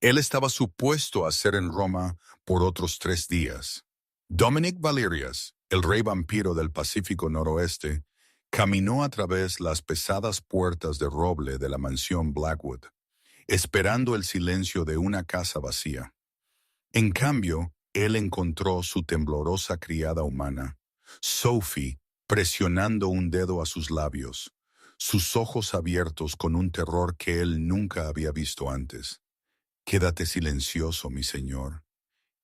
Él estaba supuesto a ser en Roma por otros 3 días. Dominic Valerius, el rey vampiro del Pacífico Noroeste, caminó a través las pesadas puertas de roble de la mansión Blackwood, esperando el silencio de una casa vacía. En cambio, él encontró su temblorosa criada humana, Sophie, presionando un dedo a sus labios, sus ojos abiertos con un terror que él nunca había visto antes. «Quédate silencioso, mi señor».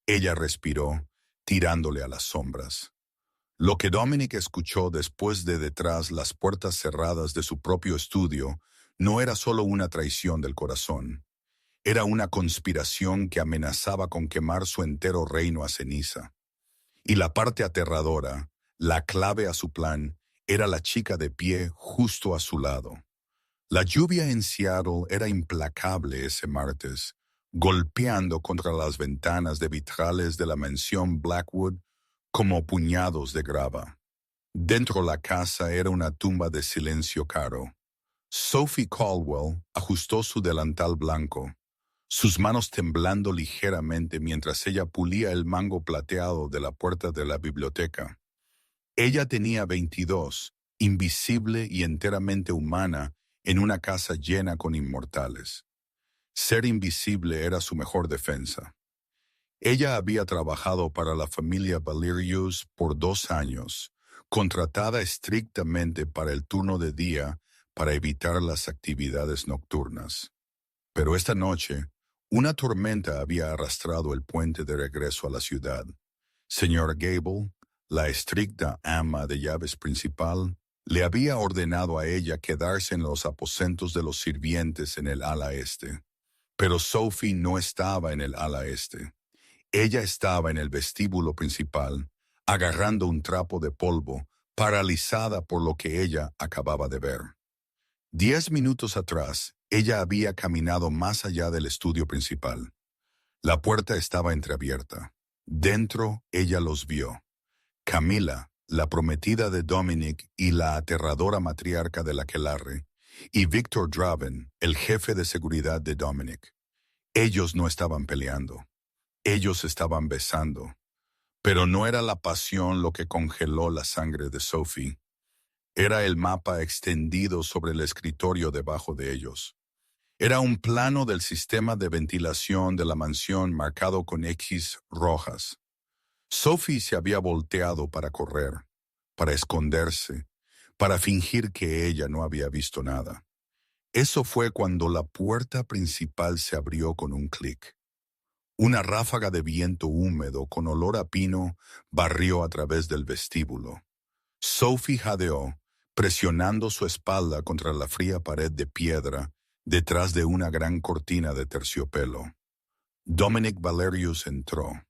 Ella respiró, tirándole a las sombras. Lo que Dominic escuchó después de detrás las puertas cerradas de su propio estudio no era solo una traición del corazón. Era una conspiración que amenazaba con quemar su entero reino a ceniza. Y la parte aterradora, la clave a su plan, era la chica de pie justo a su lado. La lluvia en Seattle era implacable ese martes, golpeando contra las ventanas de vitrales de la mansión Blackwood como puñados de grava. Dentro la casa era una tumba de silencio caro. Sophie Caldwell ajustó su delantal blanco, sus manos temblando ligeramente mientras ella pulía el mango plateado de la puerta de la biblioteca. Ella tenía 22, invisible y enteramente humana, en una casa llena con inmortales. Ser invisible era su mejor defensa. Ella había trabajado para la familia Valerius por 2 años, contratada estrictamente para el turno de día para evitar las actividades nocturnas. Pero esta noche, una tormenta había arrastrado el puente de regreso a la ciudad. Señora Gable, la estricta ama de llaves principal, le había ordenado a ella quedarse en los aposentos de los sirvientes en el ala este. Pero Sophie no estaba en el ala este. Ella estaba en el vestíbulo principal, agarrando un trapo de polvo, paralizada por lo que ella acababa de ver. 10 minutos atrás, ella había caminado más allá del estudio principal. La puerta estaba entreabierta. Dentro, ella los vio. Camila, la prometida de Dominic y la aterradora matriarca de la Aquelarre, y Victor Draven, el jefe de seguridad de Dominic. Ellos no estaban peleando. Ellos estaban besando. Pero no era la pasión lo que congeló la sangre de Sophie. Era el mapa extendido sobre el escritorio debajo de ellos. Era un plano del sistema de ventilación de la mansión marcado con X rojas. Sophie se había volteado para correr, para esconderse, para fingir que ella no había visto nada. Eso fue cuando la puerta principal se abrió con un clic. Una ráfaga de viento húmedo con olor a pino barrió a través del vestíbulo. Sophie jadeó, presionando su espalda contra la fría pared de piedra detrás de una gran cortina de terciopelo. Dominic Valerius entró.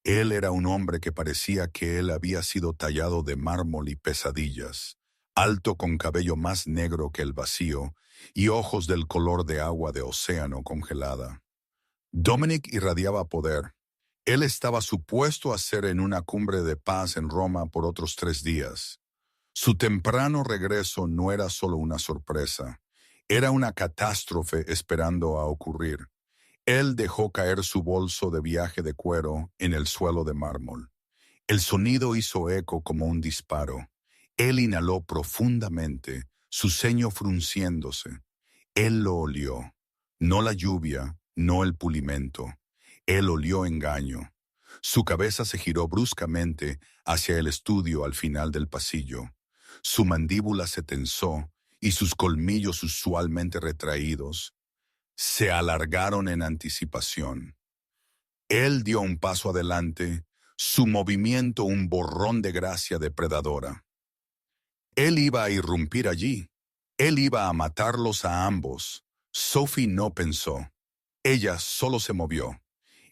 Él era un hombre que parecía que él había sido tallado de mármol y pesadillas, alto con cabello más negro que el vacío y ojos del color de agua de océano congelada. Dominic irradiaba poder. Él estaba supuesto a ser en una cumbre de paz en Roma por otros 3 días. Su temprano regreso no era solo una sorpresa, era una catástrofe esperando a ocurrir. Él dejó caer su bolso de viaje de cuero en el suelo de mármol. El sonido hizo eco como un disparo. Él inhaló profundamente, su ceño frunciéndose. Él lo olió. No la lluvia, no el pulimento. Él olió engaño. Su cabeza se giró bruscamente hacia el estudio al final del pasillo. Su mandíbula se tensó y sus colmillos usualmente retraídos se alargaron en anticipación. Él dio un paso adelante, su movimiento un borrón de gracia depredadora. Él iba a irrumpir allí. Él iba a matarlos a ambos. Sophie no pensó. Ella solo se movió.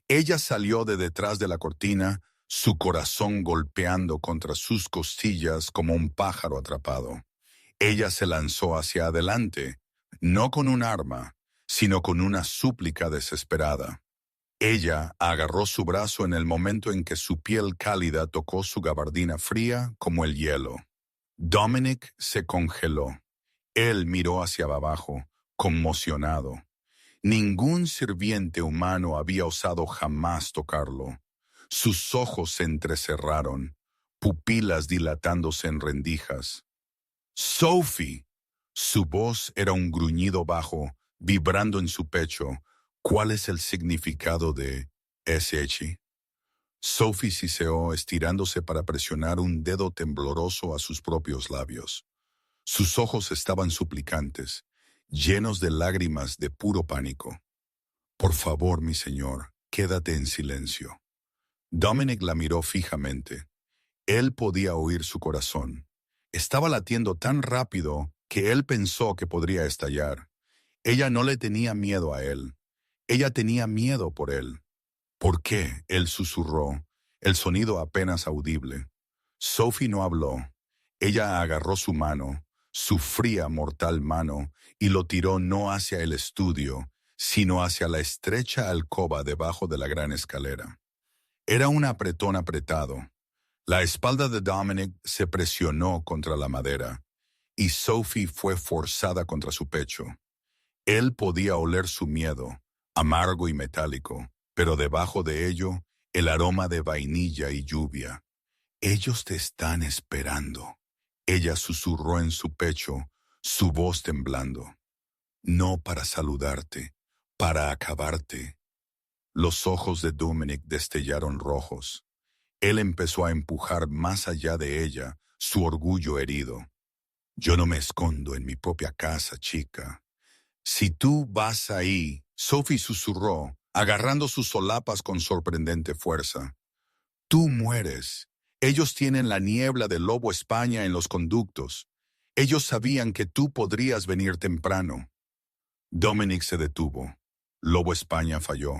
Ella salió de detrás de la cortina, su corazón golpeando contra sus costillas como un pájaro atrapado. Ella se lanzó hacia adelante, no con un arma, sino con una súplica desesperada. Ella agarró su brazo en el momento en que su piel cálida tocó su gabardina fría como el hielo. Dominic se congeló. Él miró hacia abajo, conmocionado. Ningún sirviente humano había osado jamás tocarlo. Sus ojos se entrecerraron, pupilas dilatándose en rendijas. ¡Sophie! Su voz era un gruñido bajo, vibrando en su pecho. ¿Cuál es el significado de sh? Sophie siseó, estirándose para presionar un dedo tembloroso a sus propios labios. Sus ojos estaban suplicantes, llenos de lágrimas de puro pánico. Por favor, mi señor, quédate en silencio. Dominic la miró fijamente. Él podía oír su corazón. Estaba latiendo tan rápido que él pensó que podría estallar. Ella no le tenía miedo a él. Ella tenía miedo por él. ¿Por qué? Él susurró, el sonido apenas audible. Sophie no habló. Ella agarró su mano, su fría, mortal mano, y lo tiró no hacia el estudio, sino hacia la estrecha alcoba debajo de la gran escalera. Era un apretón apretado. La espalda de Dominic se presionó contra la madera, y Sophie fue forzada contra su pecho. Él podía oler su miedo, amargo y metálico, pero debajo de ello, el aroma de vainilla y lluvia. Ellos te están esperando. Ella susurró en su pecho, su voz temblando. No para saludarte, para acabarte. Los ojos de Dominic destellaron rojos. Él empezó a empujar más allá de ella, su orgullo herido. Yo no me escondo en mi propia casa, chica. Si tú vas ahí, Sophie susurró, agarrando sus solapas con sorprendente fuerza. Tú mueres. Ellos tienen la niebla de Lobo España en los conductos. Ellos sabían que tú podrías venir temprano. Dominic se detuvo. Lobo España falló.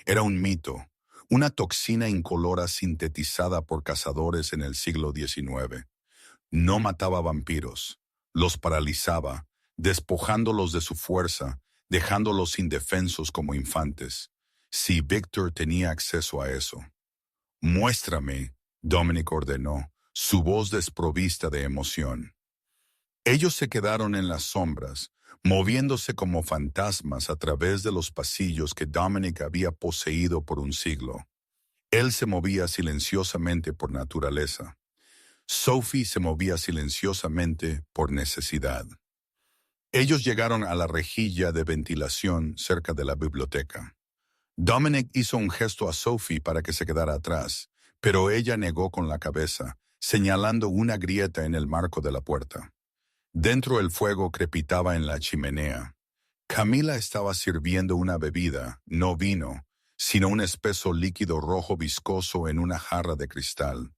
Era un mito, una toxina incolora sintetizada por cazadores en el siglo XIX. No mataba vampiros, los paralizaba, despojándolos de su fuerza, dejándolos indefensos como infantes. Si Victor tenía acceso a eso. Muéstrame, Dominic ordenó, su voz desprovista de emoción. Ellos se quedaron en las sombras, moviéndose como fantasmas a través de los pasillos que Dominic había poseído por un siglo. Él se movía silenciosamente por naturaleza. Sophie se movía silenciosamente por necesidad. Ellos llegaron a la rejilla de ventilación cerca de la biblioteca. Dominic hizo un gesto a Sophie para que se quedara atrás, pero ella negó con la cabeza, señalando una grieta en el marco de la puerta. Dentro el fuego crepitaba en la chimenea. Camila estaba sirviendo una bebida, no vino, sino un espeso líquido rojo viscoso en una jarra de cristal.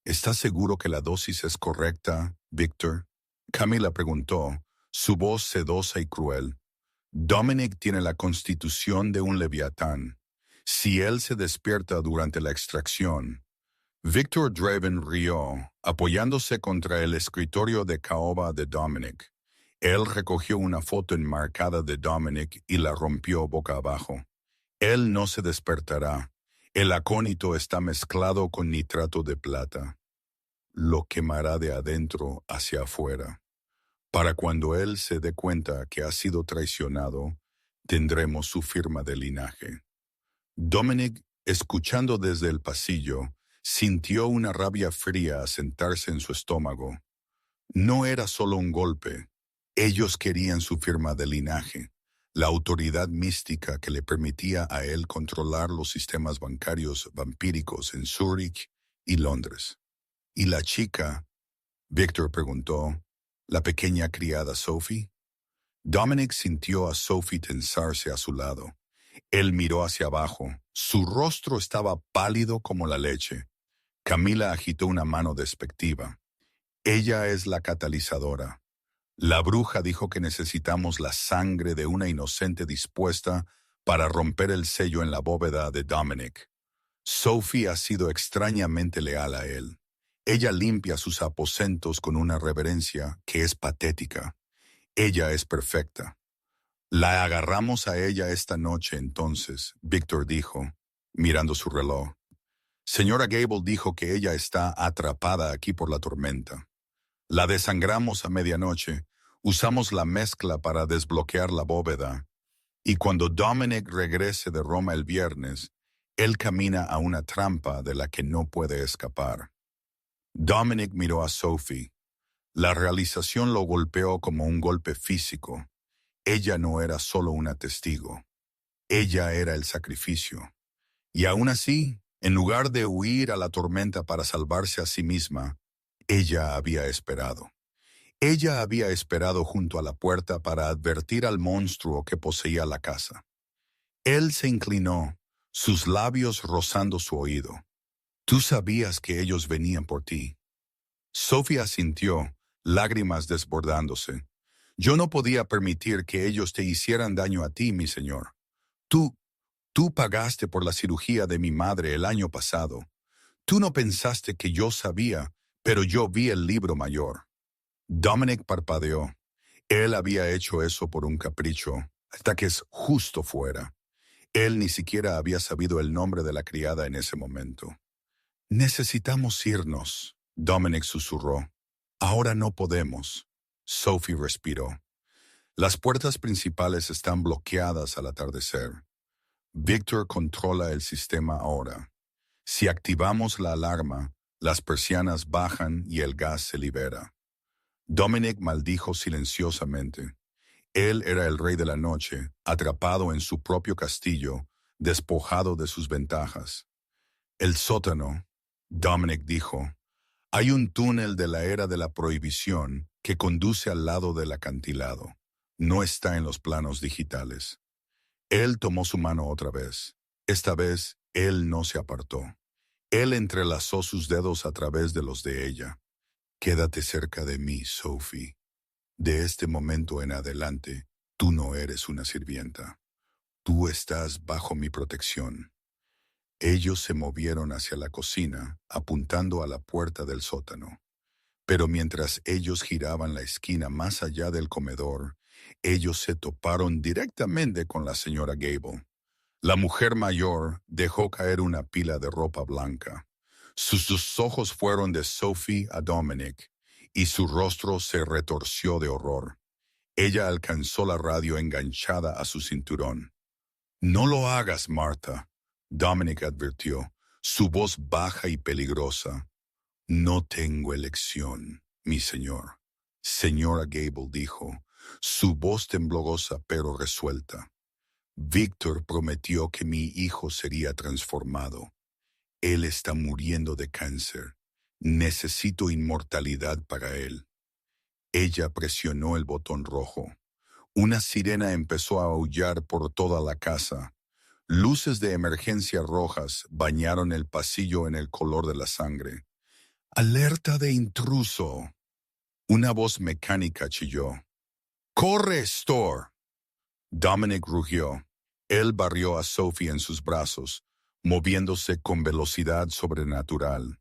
¿Estás seguro que la dosis es correcta, Victor? Camila preguntó, su voz sedosa y cruel. Dominic tiene la constitución de un leviatán. Si él se despierta durante la extracción. Victor Draven rió, apoyándose contra el escritorio de caoba de Dominic. Él recogió una foto enmarcada de Dominic y la rompió boca abajo. Él no se despertará. El acónito está mezclado con nitrato de plata. Lo quemará de adentro hacia afuera. Para cuando él se dé cuenta que ha sido traicionado, tendremos su firma de linaje. Dominic, escuchando desde el pasillo, sintió una rabia fría asentarse en su estómago. No era solo un golpe. Ellos querían su firma de linaje, la autoridad mística que le permitía a él controlar los sistemas bancarios vampíricos en Zúrich y Londres. ¿Y la chica? Victor preguntó. ¿La pequeña criada Sophie? Dominic sintió a Sophie tensarse a su lado. Él miró hacia abajo. Su rostro estaba pálido como la leche. Camila agitó una mano despectiva. Ella es la catalizadora. La bruja dijo que necesitamos la sangre de una inocente dispuesta para romper el sello en la bóveda de Dominic. Sophie ha sido extrañamente leal a él. Ella limpia sus aposentos con una reverencia que es patética. Ella es perfecta. La agarramos a ella esta noche entonces, Victor dijo, mirando su reloj. Señora Gable dijo que ella está atrapada aquí por la tormenta. La desangramos a medianoche, usamos la mezcla para desbloquear la bóveda, Y cuando Dominic regrese de Roma el viernes, él camina a una trampa de la que no puede escapar. Dominic miró a Sophie. La realización lo golpeó como un golpe físico. Ella no era solo una testigo. Ella era el sacrificio. Y aún así, en lugar de huir a la tormenta para salvarse a sí misma, ella había esperado. Ella había esperado junto a la puerta para advertir al monstruo que poseía la casa. Él se inclinó, sus labios rozando su oído. Tú sabías que ellos venían por ti. Sophie asintió, lágrimas desbordándose. Yo no podía permitir que ellos te hicieran daño a ti, mi señor. Tú pagaste por la cirugía de mi madre el año pasado. Tú no pensaste que yo sabía, pero yo vi el libro mayor. Dominic parpadeó. Él había hecho eso por un capricho, hasta que es justo fuera. Él ni siquiera había sabido el nombre de la criada en ese momento. Necesitamos irnos, Dominic susurró. Ahora no podemos. Sophie respiró. Las puertas principales están bloqueadas al atardecer. Victor controla el sistema ahora. Si activamos la alarma, las persianas bajan y el gas se libera. Dominic maldijo silenciosamente. Él era el rey de la noche, atrapado en su propio castillo, despojado de sus ventajas. El sótano, Dominic dijo, hay un túnel de la era de la prohibición que conduce al lado del acantilado. No está en los planos digitales. Él tomó su mano otra vez. Esta vez, él no se apartó. Él entrelazó sus dedos a través de los de ella. Quédate cerca de mí, Sophie. De este momento en adelante, tú no eres una sirvienta. Tú estás bajo mi protección. Ellos se movieron hacia la cocina, apuntando a la puerta del sótano. Pero mientras ellos giraban la esquina más allá del comedor, ellos se toparon directamente con la señora Gable. La mujer mayor dejó caer una pila de ropa blanca. Sus dos ojos fueron de Sophie a Dominic, y su rostro se retorció de horror. Ella alcanzó la radio enganchada a su cinturón. No lo hagas, Martha, Dominic advirtió, su voz baja y peligrosa. No tengo elección, mi señor. Señora Gable dijo, su voz temblorosa pero resuelta. Víctor prometió que mi hijo sería transformado. Él está muriendo de cáncer. Necesito inmortalidad para él. Ella presionó el botón rojo. Una sirena empezó a aullar por toda la casa. Luces de emergencia rojas bañaron el pasillo en el color de la sangre. ¡Alerta de intruso! Una voz mecánica chilló. ¡Corre, Storr! Dominic rugió. Él barrió a Sophie en sus brazos, moviéndose con velocidad sobrenatural.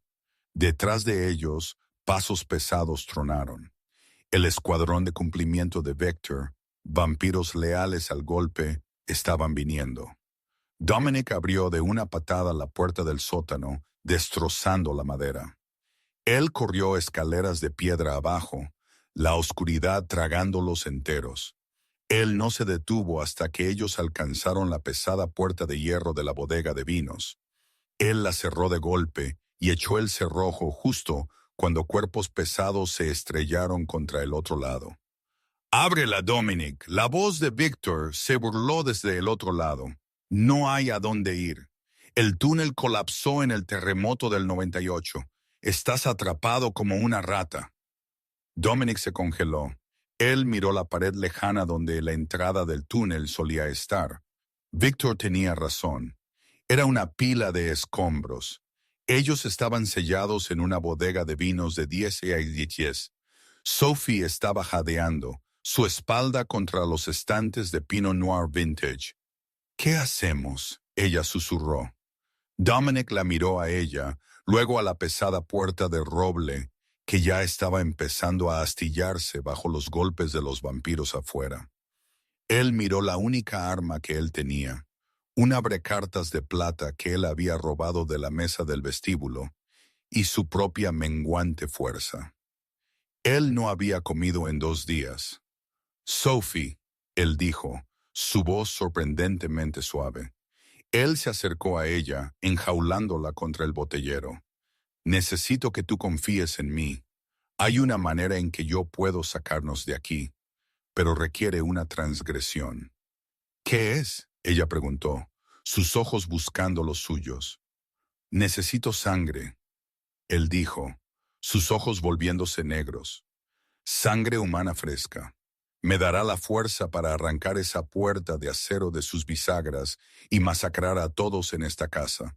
Detrás de ellos, pasos pesados tronaron. El escuadrón de cumplimiento de Vector, vampiros leales al golpe, estaban viniendo. Dominic abrió de una patada la puerta del sótano, destrozando la madera. Él corrió escaleras de piedra abajo, la oscuridad tragándolos enteros. Él no se detuvo hasta que ellos alcanzaron la pesada puerta de hierro de la bodega de vinos. Él la cerró de golpe y echó el cerrojo justo cuando cuerpos pesados se estrellaron contra el otro lado. «¡Ábrela, Dominic!» La voz de Victor se burló desde el otro lado. «No hay a dónde ir. El túnel colapsó en el terremoto del 98. Estás atrapado como una rata». Dominic se congeló. Él miró la pared lejana donde la entrada del túnel solía estar. Victor tenía razón. Era una pila de escombros. Ellos estaban sellados en una bodega de vinos de 10 y 10. Sophie estaba jadeando, su espalda contra los estantes de Pinot Noir Vintage. «¿Qué hacemos?», ella susurró. Dominic la miró a ella, luego a la pesada puerta de roble, que ya estaba empezando a astillarse bajo los golpes de los vampiros afuera. Él miró la única arma que él tenía, un abrecartas de plata que él había robado de la mesa del vestíbulo, y su propia menguante fuerza. Él no había comido en 2 días. «Sophie», él dijo, su voz sorprendentemente suave. Él se acercó a ella, enjaulándola contra el botellero. Necesito que tú confíes en mí. Hay una manera en que yo puedo sacarnos de aquí, pero requiere una transgresión. ¿Qué es? Ella preguntó, sus ojos buscando los suyos. Necesito sangre, él dijo, sus ojos volviéndose negros. Sangre humana fresca. Me dará la fuerza para arrancar esa puerta de acero de sus bisagras y masacrar a todos en esta casa.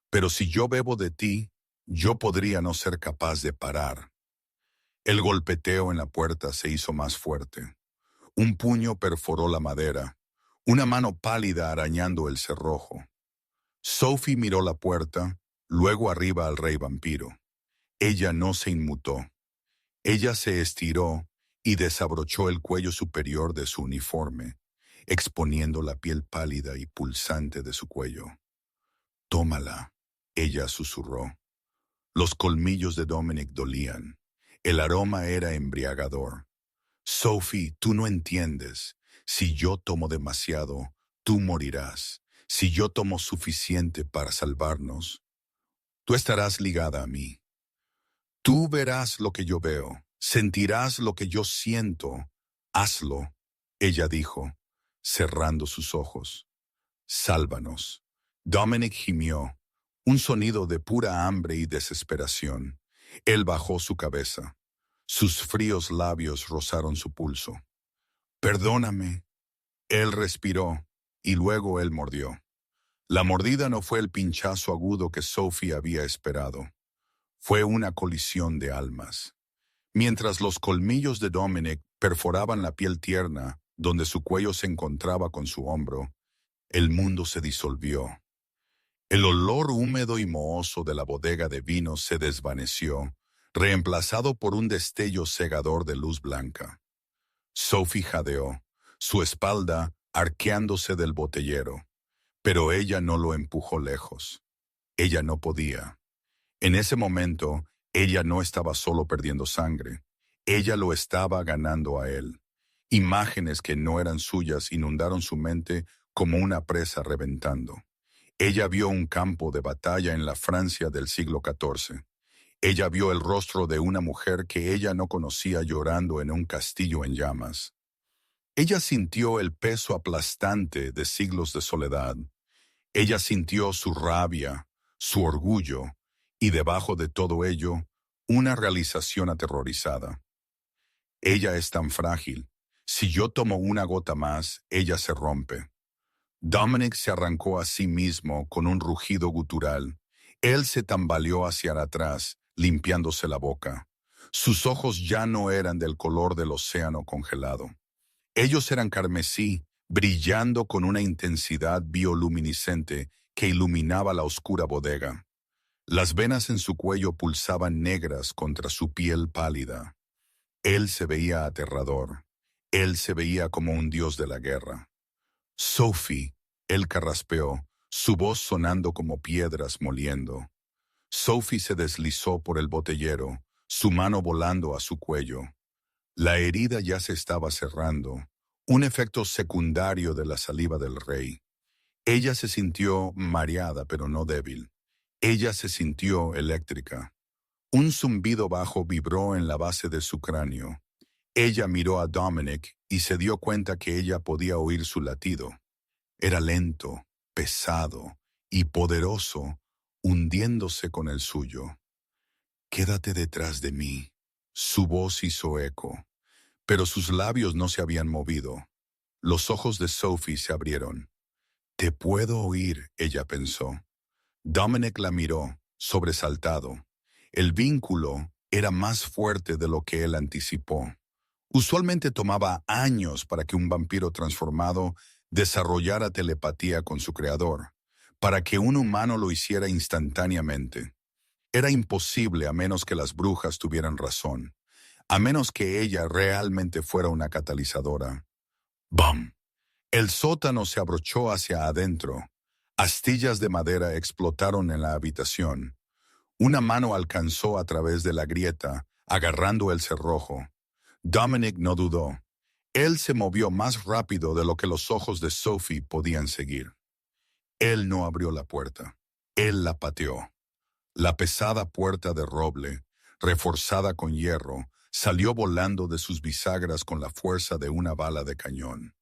Pero si yo bebo de ti, yo podría no ser capaz de parar. El golpeteo en la puerta se hizo más fuerte. Un puño perforó la madera, una mano pálida arañando el cerrojo. Sophie miró la puerta, luego arriba al rey vampiro. Ella no se inmutó. Ella se estiró y desabrochó el cuello superior de su uniforme, exponiendo la piel pálida y pulsante de su cuello. «Tómala», ella susurró. Los colmillos de Dominic dolían. El aroma era embriagador. «Sophie, tú no entiendes. Si yo tomo demasiado, tú morirás. Si yo tomo suficiente para salvarnos, tú estarás ligada a mí. Tú verás lo que yo veo, sentirás lo que yo siento. Hazlo», ella dijo, cerrando sus ojos. «Sálvanos». Dominic gimió, un sonido de pura hambre y desesperación. Él bajó su cabeza. Sus fríos labios rozaron su pulso. «Perdóname». Él respiró, y luego él mordió. La mordida no fue el pinchazo agudo que Sophie había esperado. Fue una colisión de almas. Mientras los colmillos de Dominic perforaban la piel tierna, donde su cuello se encontraba con su hombro, el mundo se disolvió. El olor húmedo y mohoso de la bodega de vino se desvaneció, reemplazado por un destello cegador de luz blanca. Sophie jadeó, su espalda arqueándose del botellero, pero ella no lo empujó lejos. Ella no podía. En ese momento, ella no estaba solo perdiendo sangre, ella lo estaba ganando a él. Imágenes que no eran suyas inundaron su mente como una presa reventando. Ella vio un campo de batalla en la Francia del siglo XIV. Ella vio el rostro de una mujer que ella no conocía llorando en un castillo en llamas. Ella sintió el peso aplastante de siglos de soledad. Ella sintió su rabia, su orgullo, y debajo de todo ello, una realización aterrorizada. Ella es tan frágil. Si yo tomo una gota más, ella se rompe. Dominic se arrancó a sí mismo con un rugido gutural. Él se tambaleó hacia atrás, limpiándose la boca. Sus ojos ya no eran del color del océano congelado. Ellos eran carmesí, brillando con una intensidad bioluminiscente que iluminaba la oscura bodega. Las venas en su cuello pulsaban negras contra su piel pálida. Él se veía aterrador. Él se veía como un dios de la guerra. «Sophie», él carraspeó, su voz sonando como piedras moliendo. Sophie se deslizó por el botellero, su mano volando a su cuello. La herida ya se estaba cerrando, un efecto secundario de la saliva del rey. Ella se sintió mareada pero no débil. Ella se sintió eléctrica. Un zumbido bajo vibró en la base de su cráneo. Ella miró a Dominic y se dio cuenta que ella podía oír su latido. Era lento, pesado y poderoso, hundiéndose con el suyo. «Quédate detrás de mí». Su voz hizo eco, pero sus labios no se habían movido. Los ojos de Sophie se abrieron. «Te puedo oír», ella pensó. Dominic la miró, sobresaltado. El vínculo era más fuerte de lo que él anticipó. Usualmente tomaba años para que un vampiro transformado desarrollara telepatía con su creador, para que un humano lo hiciera instantáneamente. Era imposible a menos que las brujas tuvieran razón, a menos que ella realmente fuera una catalizadora. ¡Bam! El sótano se abrochó hacia adentro. Astillas de madera explotaron en la habitación. Una mano alcanzó a través de la grieta, agarrando el cerrojo. Dominic no dudó. Él se movió más rápido de lo que los ojos de Sophie podían seguir. Él no abrió la puerta. Él la pateó. La pesada puerta de roble, reforzada con hierro, salió volando de sus bisagras con la fuerza de una bala de cañón.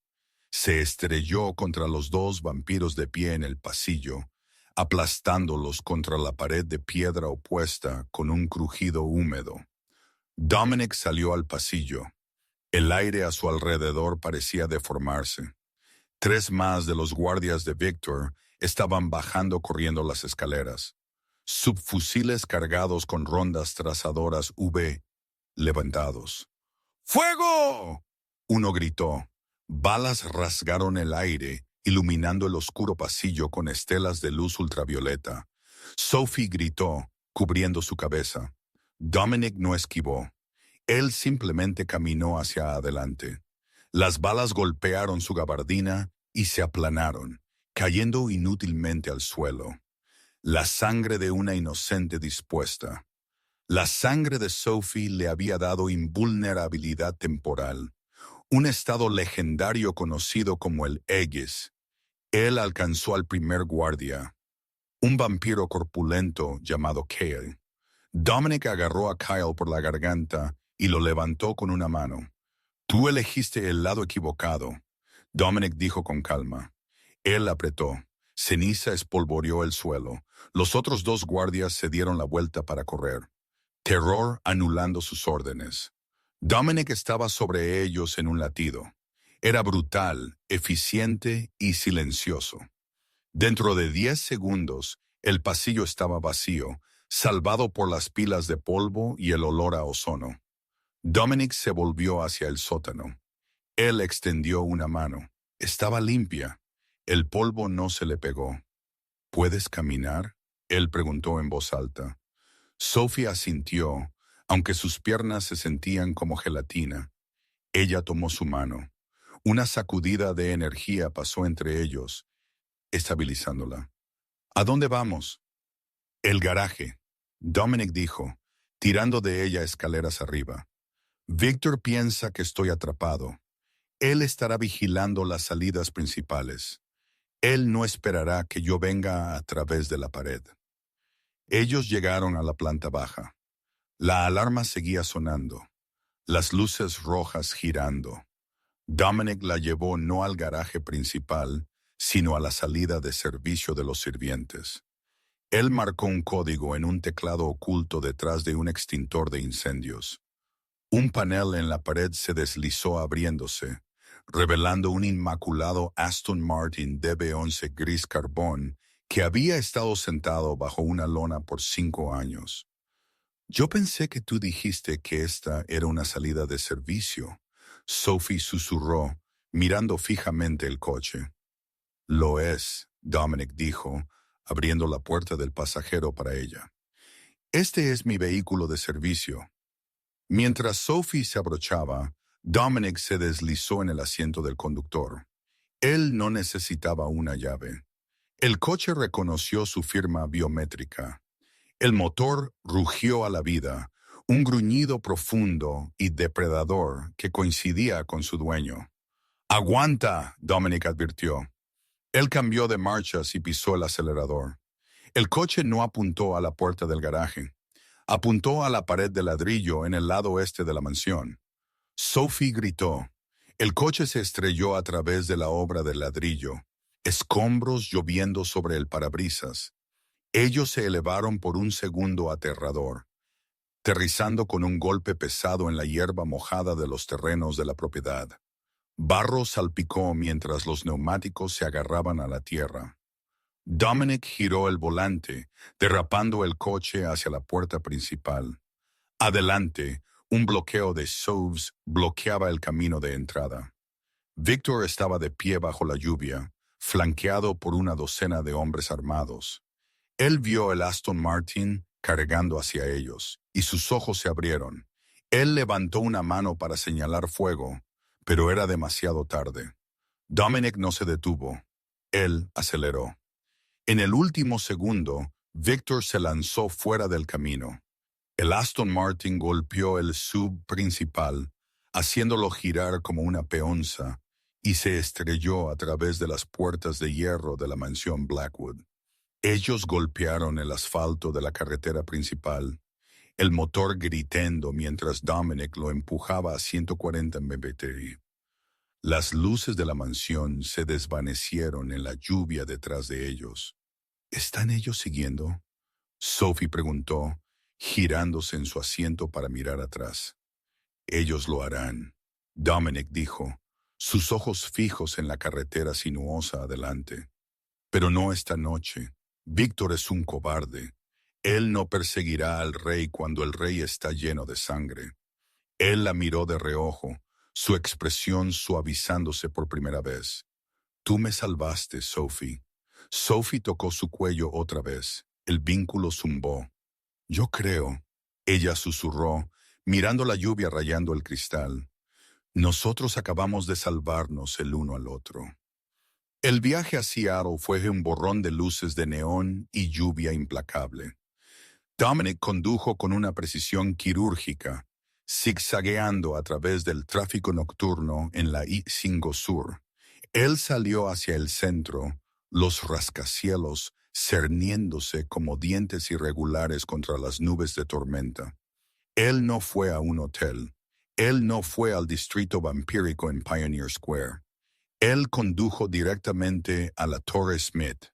Se estrelló contra los dos vampiros de pie en el pasillo, aplastándolos contra la pared de piedra opuesta con un crujido húmedo. Dominic salió al pasillo. El aire a su alrededor parecía deformarse. 3 más de los guardias de Victor estaban bajando corriendo las escaleras. Subfusiles cargados con rondas trazadoras V levantados. ¡Fuego! Uno gritó. Balas rasgaron el aire, iluminando el oscuro pasillo con estelas de luz ultravioleta. Sophie gritó, cubriendo su cabeza. Dominic no esquivó. Él simplemente caminó hacia adelante. Las balas golpearon su gabardina y se aplanaron, cayendo inútilmente al suelo. La sangre de una inocente dispuesta. La sangre de Sophie le había dado invulnerabilidad temporal, un estado legendario conocido como el Aegis. Él alcanzó al primer guardia, un vampiro corpulento llamado Kyle. Dominic agarró a Kyle por la garganta y lo levantó con una mano. «Tú elegiste el lado equivocado», Dominic dijo con calma. Él apretó. Ceniza espolvoreó el suelo. Los otros 2 guardias se dieron la vuelta para correr. Terror anulando sus órdenes. Dominic estaba sobre ellos en un latido. Era brutal, eficiente y silencioso. Dentro de 10 segundos, el pasillo estaba vacío, salvado por las pilas de polvo y el olor a ozono. Dominic se volvió hacia el sótano. Él extendió una mano. Estaba limpia. El polvo no se le pegó. ¿Puedes caminar?, él preguntó en voz alta. Sophie asintió, aunque sus piernas se sentían como gelatina. Ella tomó su mano. Una sacudida de energía pasó entre ellos, estabilizándola. ¿A dónde vamos? El garaje, Dominic dijo, tirando de ella escaleras arriba. Victor piensa que estoy atrapado. Él estará vigilando las salidas principales. Él no esperará que yo venga a través de la pared. Ellos llegaron a la planta baja. La alarma seguía sonando, las luces rojas girando. Dominic la llevó no al garaje principal, sino a la salida de servicio de los sirvientes. Él marcó un código en un teclado oculto detrás de un extintor de incendios. Un panel en la pared se deslizó abriéndose, revelando un inmaculado Aston Martin DB11 gris carbón que había estado sentado bajo una lona por 5 años. Yo pensé que tú dijiste que esta era una salida de servicio, Sophie susurró, mirando fijamente el coche. Lo es, Dominic dijo, abriendo la puerta del pasajero para ella. Este es mi vehículo de servicio. Mientras Sophie se abrochaba, Dominic se deslizó en el asiento del conductor. Él no necesitaba una llave. El coche reconoció su firma biométrica. El motor rugió a la vida, un gruñido profundo y depredador que coincidía con su dueño. «¡Aguanta!», Dominic advirtió. Él cambió de marchas y pisó el acelerador. El coche no apuntó a la puerta del garaje. Apuntó a la pared de ladrillo en el lado oeste de la mansión. Sophie gritó. El coche se estrelló a través de la obra del ladrillo, escombros lloviendo sobre el parabrisas. Ellos se elevaron por un segundo aterrador, aterrizando con un golpe pesado en la hierba mojada de los terrenos de la propiedad. Barro salpicó mientras los neumáticos se agarraban a la tierra. Dominic giró el volante, derrapando el coche hacia la puerta principal. Adelante, un bloqueo de SOVs bloqueaba el camino de entrada. Victor estaba de pie bajo la lluvia, flanqueado por una docena de hombres armados. Él vio el Aston Martin cargando hacia ellos, y sus ojos se abrieron. Él levantó una mano para señalar fuego, pero era demasiado tarde. Dominic no se detuvo. Él aceleró. En el último segundo, Victor se lanzó fuera del camino. El Aston Martin golpeó el SUV principal, haciéndolo girar como una peonza, y se estrelló a través de las puertas de hierro de la mansión Blackwood. Ellos golpearon el asfalto de la carretera principal, el motor gritando mientras Dominic lo empujaba a 140 mph. Las luces de la mansión se desvanecieron en la lluvia detrás de ellos. ¿Están ellos siguiendo?, Sophie preguntó, girándose en su asiento para mirar atrás. Ellos lo harán, Dominic dijo, sus ojos fijos en la carretera sinuosa adelante. Pero no esta noche. Víctor es un cobarde. Él no perseguirá al rey cuando el rey está lleno de sangre. Él la miró de reojo, su expresión suavizándose por primera vez. Tú me salvaste, Sophie. Sophie tocó su cuello otra vez. El vínculo zumbó. Yo creo, ella susurró, mirando la lluvia rayando el cristal. Nosotros acabamos de salvarnos el uno al otro. El viaje a Seattle fue un borrón de luces de neón y lluvia implacable. Dominic condujo con una precisión quirúrgica, zigzagueando a través del tráfico nocturno en la I-5 Sur. Él salió hacia el centro, los rascacielos cerniéndose como dientes irregulares contra las nubes de tormenta. Él no fue a un hotel. Él no fue al distrito vampírico en Pioneer Square. Él condujo directamente a la Torre Smith,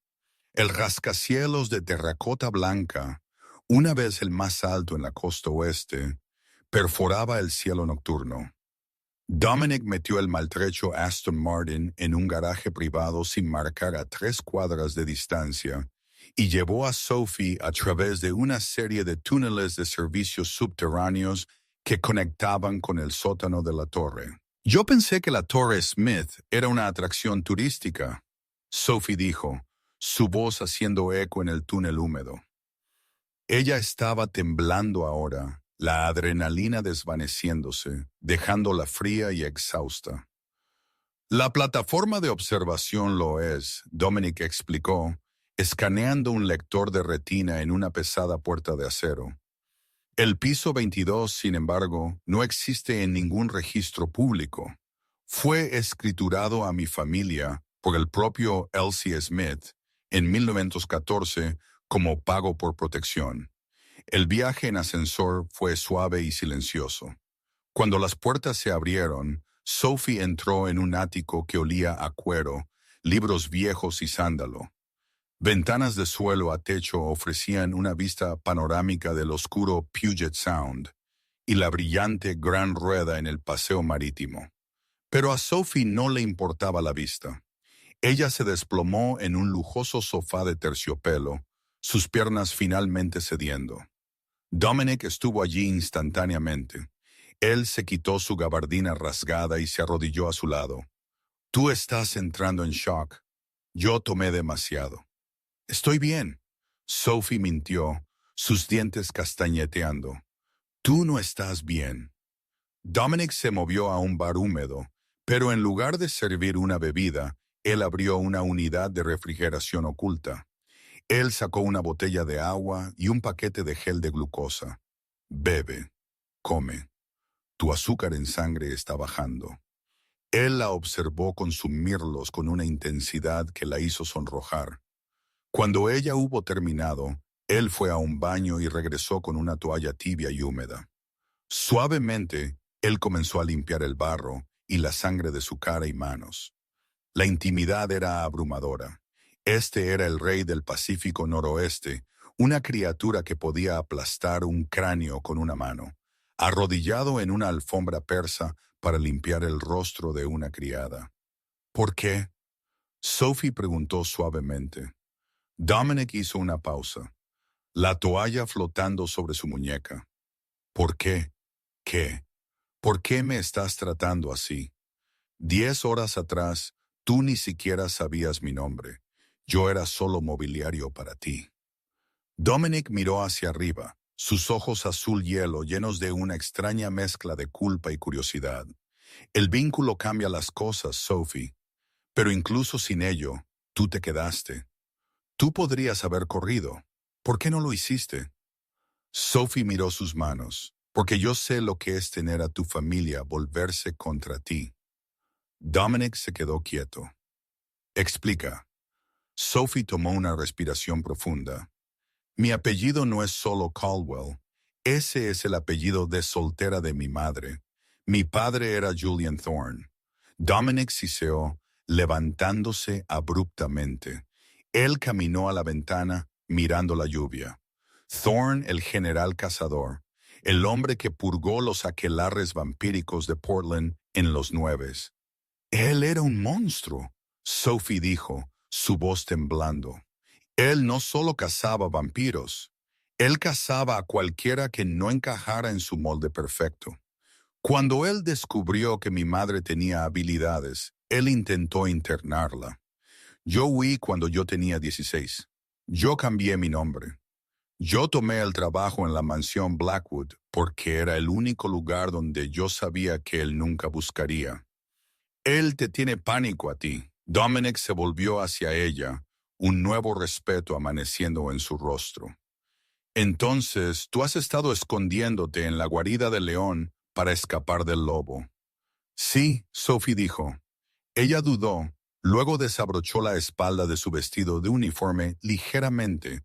el rascacielos de terracota blanca, una vez el más alto en la costa oeste, perforaba el cielo nocturno. Dominic metió el maltrecho Aston Martin en un garaje privado sin marcar a 3 cuadras de distancia y llevó a Sophie a través de una serie de túneles de servicios subterráneos que conectaban con el sótano de la torre. Yo pensé que la Torre Smith era una atracción turística, Sophie dijo, su voz haciendo eco en el túnel húmedo. Ella estaba temblando ahora, la adrenalina desvaneciéndose, dejándola fría y exhausta. La plataforma de observación lo es, Dominic explicó, escaneando un lector de retina en una pesada puerta de acero. El piso 22, sin embargo, no existe en ningún registro público. Fue escriturado a mi familia por el propio Elsie Smith en 1914 como pago por protección. El viaje en ascensor fue suave y silencioso. Cuando las puertas se abrieron, Sophie entró en un ático que olía a cuero, libros viejos y sándalo. Ventanas de suelo a techo ofrecían una vista panorámica del oscuro Puget Sound y la brillante Gran Rueda en el paseo marítimo. Pero a Sophie no le importaba la vista. Ella se desplomó en un lujoso sofá de terciopelo, sus piernas finalmente cediendo. Dominic estuvo allí instantáneamente. Él se quitó su gabardina rasgada y se arrodilló a su lado. Tú estás entrando en shock. Yo tomé demasiado. Estoy bien. Sophie mintió, sus dientes castañeteando. Tú no estás bien. Dominic se movió a un bar húmedo, pero en lugar de servir una bebida, él abrió una unidad de refrigeración oculta. Él sacó una botella de agua y un paquete de gel de glucosa. Bebe, come. Tu azúcar en sangre está bajando. Él la observó consumirlos con una intensidad que la hizo sonrojar. Cuando ella hubo terminado, él fue a un baño y regresó con una toalla tibia y húmeda. Suavemente, él comenzó a limpiar el barro y la sangre de su cara y manos. La intimidad era abrumadora. Este era el rey del Pacífico Noroeste, una criatura que podía aplastar un cráneo con una mano, arrodillado en una alfombra persa para limpiar el rostro de una criada. ¿Por qué?, Sophie preguntó suavemente. Dominic hizo una pausa, la toalla flotando sobre su muñeca. ¿Por qué? ¿Qué? ¿Por qué me estás tratando así? 10 horas atrás, tú ni siquiera sabías mi nombre. Yo era solo mobiliario para ti. Dominic miró hacia arriba, sus ojos azul hielo llenos de una extraña mezcla de culpa y curiosidad. El vínculo cambia las cosas, Sophie. Pero incluso sin ello, tú te quedaste. Tú podrías haber corrido. ¿Por qué no lo hiciste? Sophie miró sus manos. porque yo sé lo que es tener a tu familia volverse contra ti. Dominic se quedó quieto. Explica. Sophie tomó una respiración profunda. Mi apellido no es solo Caldwell. Ese es el apellido de soltera de mi madre. Mi padre era Julian Thorne. Dominic siseó, levantándose abruptamente. Él caminó a la ventana, mirando la lluvia. Thorne, el general cazador, el hombre que purgó los aquelarres vampíricos de Portland en los nueves. Él era un monstruo, Sophie dijo, su voz temblando. Él no solo cazaba vampiros, él cazaba a cualquiera que no encajara en su molde perfecto. Cuando él descubrió que mi madre tenía habilidades, él intentó internarla. Yo huí cuando yo tenía 16. Yo cambié mi nombre. Yo tomé el trabajo en la mansión Blackwood porque era el único lugar donde yo sabía que él nunca buscaría. Él te tiene pánico a ti. Dominic se volvió hacia ella, un nuevo respeto amaneciendo en su rostro. Entonces, tú has estado escondiéndote en la guarida del león para escapar del lobo. Sí, Sophie dijo. Ella dudó, luego desabrochó la espalda de su vestido de uniforme ligeramente,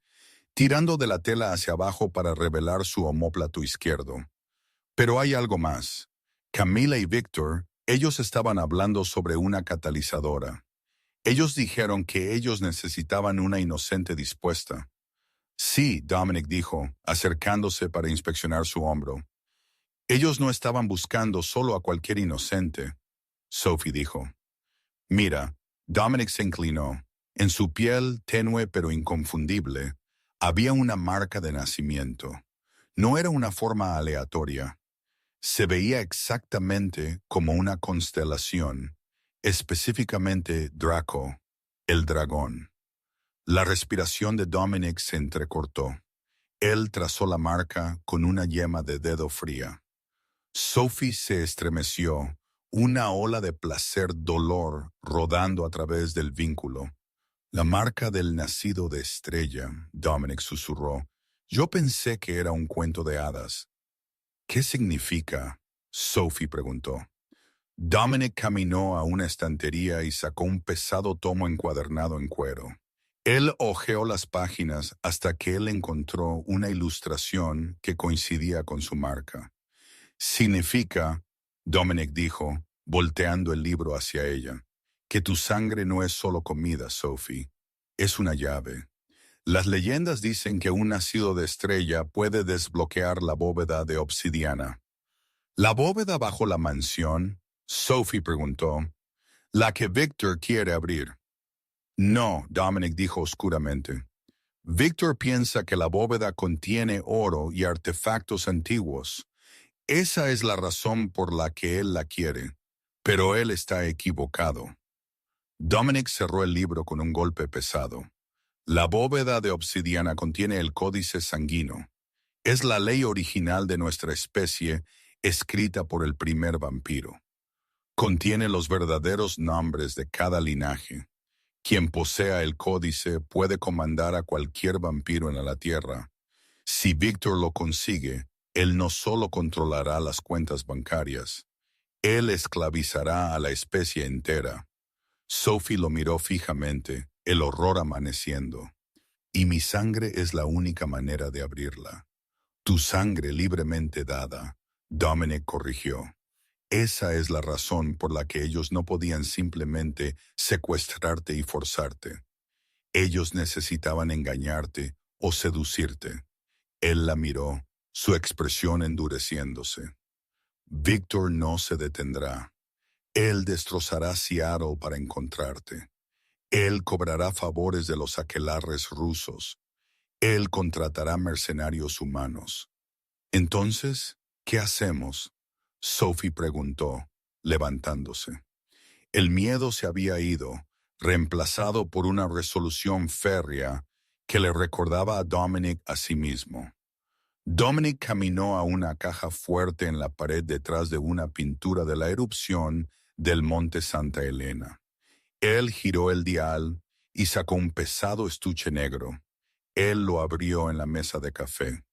tirando de la tela hacia abajo para revelar su omóplato izquierdo. Pero hay algo más. Camila y Victor, ellos estaban hablando sobre una catalizadora. Ellos dijeron que ellos necesitaban una inocente dispuesta. Sí, Dominic dijo, acercándose para inspeccionar su hombro. Ellos no estaban buscando solo a cualquier inocente, Sophie dijo. Mira, Dominic se inclinó. En su piel, tenue pero inconfundible, había una marca de nacimiento. No era una forma aleatoria. Se veía exactamente como una constelación, específicamente Draco, el dragón. La respiración de Dominic se entrecortó. Él trazó la marca con una yema de dedo fría. Sophie se estremeció, una ola de placer-dolor rodando a través del vínculo. La marca del nacido de estrella, Dominic susurró. Yo pensé que era un cuento de hadas. ¿Qué significa? Sophie preguntó. Dominic caminó a una estantería y sacó un pesado tomo encuadernado en cuero. Él hojeó las páginas hasta que él encontró una ilustración que coincidía con su marca. Significa, Dominic dijo, volteando el libro hacia ella, que tu sangre no es solo comida, Sophie, es una llave. Las leyendas dicen que un nacido de estrella puede desbloquear la bóveda de obsidiana. ¿La bóveda bajo la mansión? Sophie preguntó. La que Victor quiere abrir. No, Dominic dijo oscuramente. Victor piensa que la bóveda contiene oro y artefactos antiguos. Esa es la razón por la que él la quiere, pero él está equivocado. Dominic cerró el libro con un golpe pesado. La bóveda de obsidiana contiene el códice sanguíneo. Es la ley original de nuestra especie, escrita por el primer vampiro. Contiene los verdaderos nombres de cada linaje. Quien posea el códice puede comandar a cualquier vampiro en la tierra. Si Victor lo consigue, él no solo controlará las cuentas bancarias, él esclavizará a la especie entera. Sophie lo miró fijamente, el horror amaneciendo. Y mi sangre es la única manera de abrirla. Tu sangre libremente dada, Dominic corrigió. Esa es la razón por la que ellos no podían simplemente secuestrarte y forzarte. Ellos necesitaban engañarte o seducirte. Él la miró, su expresión endureciéndose. Victor no se detendrá. Él destrozará Seattle para encontrarte. Él cobrará favores de los aquelarres rusos. Él contratará mercenarios humanos. Entonces, ¿qué hacemos? Sophie preguntó, levantándose. El miedo se había ido, reemplazado por una resolución férrea que le recordaba a Dominic a sí mismo. Dominic caminó a una caja fuerte en la pared detrás de una pintura de la erupción del monte Santa Elena. Él giró el dial y sacó un pesado estuche negro. Él lo abrió en la mesa de café.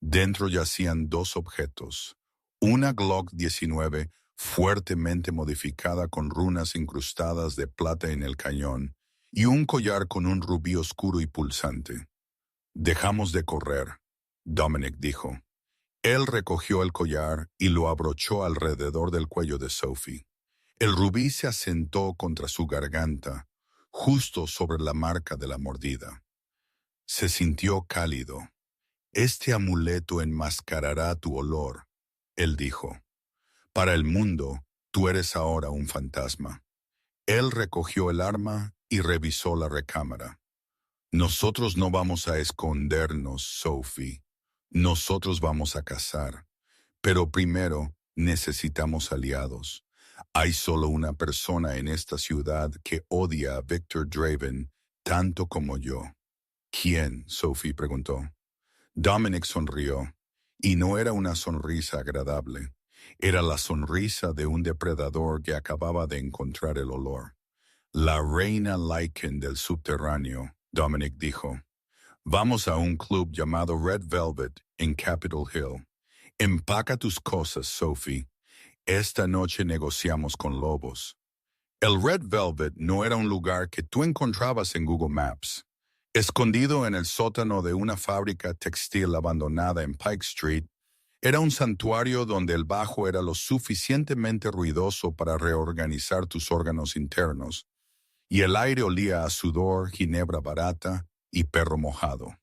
Dentro yacían dos objetos, una Glock 19 fuertemente modificada con runas incrustadas de plata en el cañón y un collar con un rubí oscuro y pulsante. Dejamos de correr, Dominic dijo. Él recogió el collar y lo abrochó alrededor del cuello de Sophie. El rubí se asentó contra su garganta, justo sobre la marca de la mordida. Se sintió cálido. Este amuleto enmascarará tu olor, él dijo. Para el mundo, tú eres ahora un fantasma. Él recogió el arma y revisó la recámara. Nosotros no vamos a escondernos, Sophie. Nosotros vamos a cazar. Pero primero necesitamos aliados. Hay solo una persona en esta ciudad que odia a Victor Draven tanto como yo. ¿Quién? Sophie preguntó. Dominic sonrió, y no era una sonrisa agradable. Era la sonrisa de un depredador que acababa de encontrar el olor. La reina Lycan del subterráneo, Dominic dijo. Vamos a un club llamado Red Velvet en Capitol Hill. Empaca tus cosas, Sophie. Esta noche negociamos con lobos. El Red Velvet no era un lugar que tú encontrabas en Google Maps. Escondido en el sótano de una fábrica textil abandonada en Pike Street, era un santuario donde el bajo era lo suficientemente ruidoso para reorganizar tus órganos internos, y el aire olía a sudor, ginebra barata y perro mojado.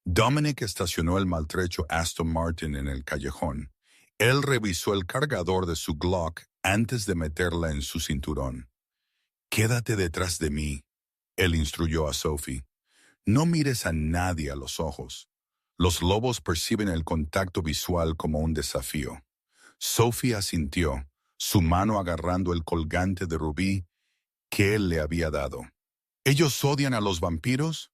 Dominic estacionó el maltrecho Aston Martin en el callejón. Él revisó el cargador de su Glock antes de meterla en su cinturón. «Quédate detrás de mí», él instruyó a Sophie. «No mires a nadie a los ojos. Los lobos perciben el contacto visual como un desafío». Sophie asintió, su mano agarrando el colgante de rubí que él le había dado. «¿Ellos odian a los vampiros?»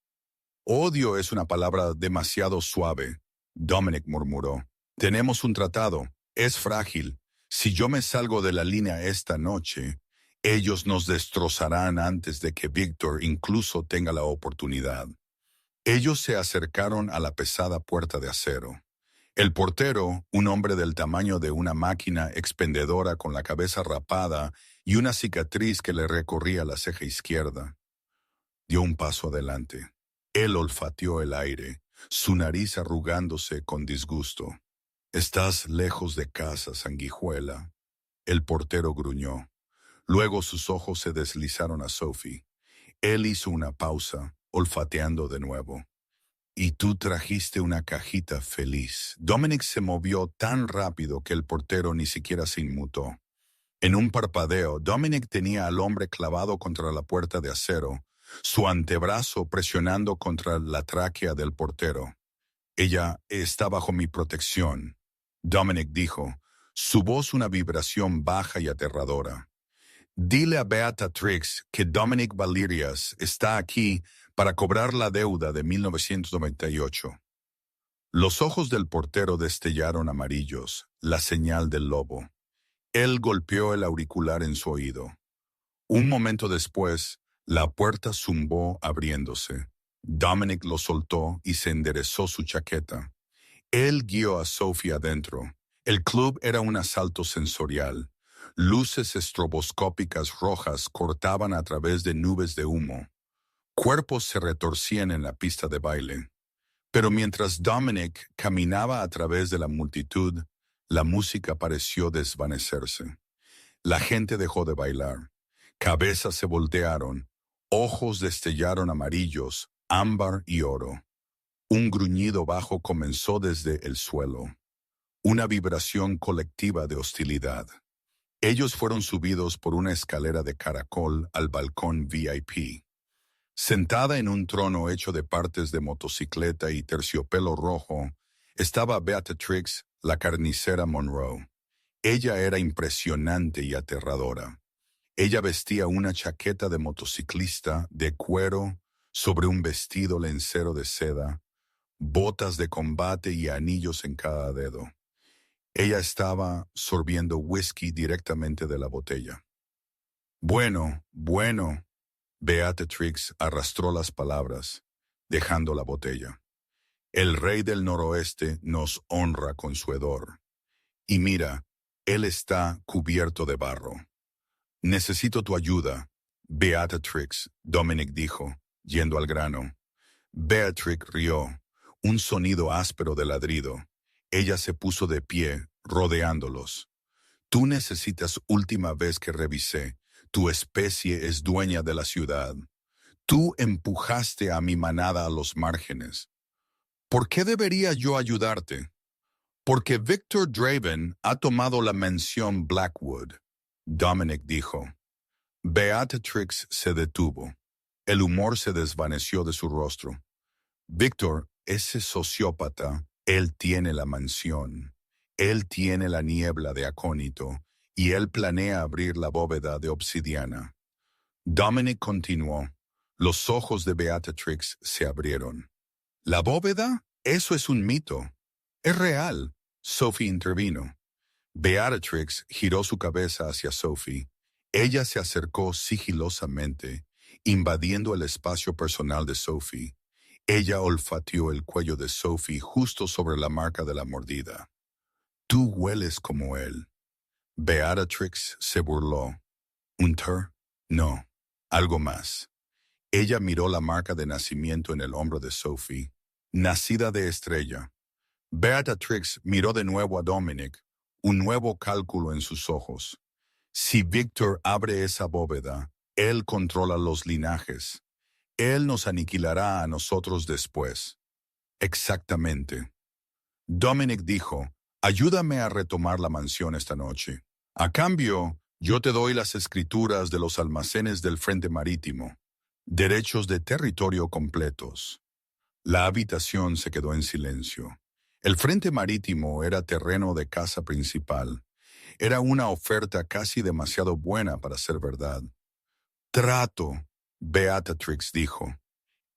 «Odio es una palabra demasiado suave», Dominic murmuró. «Tenemos un tratado. Es frágil. Si yo me salgo de la línea esta noche, ellos nos destrozarán antes de que Víctor incluso tenga la oportunidad». Ellos se acercaron a la pesada puerta de acero. El portero, un hombre del tamaño de una máquina expendedora con la cabeza rapada y una cicatriz que le recorría la ceja izquierda, dio un paso adelante. Él olfateó el aire, su nariz arrugándose con disgusto. «Estás lejos de casa, sanguijuela», el portero gruñó. Luego sus ojos se deslizaron a Sophie. Él hizo una pausa, olfateando de nuevo. «Y tú trajiste una cajita feliz». Dominic se movió tan rápido que el portero ni siquiera se inmutó. En un parpadeo, Dominic tenía al hombre clavado contra la puerta de acero, su antebrazo presionando contra la tráquea del portero. «Ella está bajo mi protección», Dominic dijo, su voz una vibración baja y aterradora. «Dile a Beatrix que Dominic Valerias está aquí para cobrar la deuda de 1998. Los ojos del portero destellaron amarillos, la señal del lobo. Él golpeó el auricular en su oído. Un momento después, la puerta zumbó abriéndose. Dominic lo soltó y se enderezó su chaqueta. Él guió a Sophie adentro. El club era un asalto sensorial. Luces estroboscópicas rojas cortaban a través de nubes de humo. Cuerpos se retorcían en la pista de baile. Pero mientras Dominic caminaba a través de la multitud, la música pareció desvanecerse. La gente dejó de bailar. Cabezas se voltearon, ojos destellaron amarillos, ámbar y oro. Un gruñido bajo comenzó desde el suelo. Una vibración colectiva de hostilidad. Ellos fueron subidos por una escalera de caracol al balcón VIP. Sentada en un trono hecho de partes de motocicleta y terciopelo rojo, estaba Beatrix, la carnicera Monroe. Ella era impresionante y aterradora. Ella vestía una chaqueta de motociclista de cuero sobre un vestido lencero de seda, botas de combate y anillos en cada dedo. Ella estaba sorbiendo whisky directamente de la botella. Bueno, Beatrix arrastró las palabras, dejando la botella. El rey del noroeste nos honra con su hedor. Y mira, él está cubierto de barro. Necesito tu ayuda, Beatrix, Dominic dijo, yendo al grano. Beatrix rió, un sonido áspero de ladrido. Ella se puso de pie, rodeándolos. Tú necesitas última vez que revisé. Tu especie es dueña de la ciudad. Tú empujaste a mi manada a los márgenes. ¿Por qué debería yo ayudarte? Porque Victor Draven ha tomado la mansión Blackwood, Dominic dijo. Beatrix se detuvo. El humor se desvaneció de su rostro. Víctor, ese sociópata, él tiene la mansión. Él tiene la niebla de acónito y él planea abrir la bóveda de obsidiana. Dominic continuó. Los ojos de Beatrix se abrieron. ¿La bóveda? Eso es un mito. Es real. Sophie intervino. Beatrix giró su cabeza hacia Sophie. Ella se acercó sigilosamente, invadiendo el espacio personal de Sophie. Ella olfateó el cuello de Sophie justo sobre la marca de la mordida. Tú hueles como él. Beatrix se burló. ¿Unter? No, algo más. Ella miró la marca de nacimiento en el hombro de Sophie, nacida de estrella. Beatrix miró de nuevo a Dominic, un nuevo cálculo en sus ojos. Si Victor abre esa bóveda, él controla los linajes. Él nos aniquilará a nosotros después. Exactamente. Dominic dijo, ayúdame a retomar la mansión esta noche. A cambio, yo te doy las escrituras de los almacenes del Frente Marítimo. Derechos de territorio completos. La habitación se quedó en silencio. El Frente Marítimo era terreno de casa principal. Era una oferta casi demasiado buena para ser verdad. Trato, Beatrix dijo.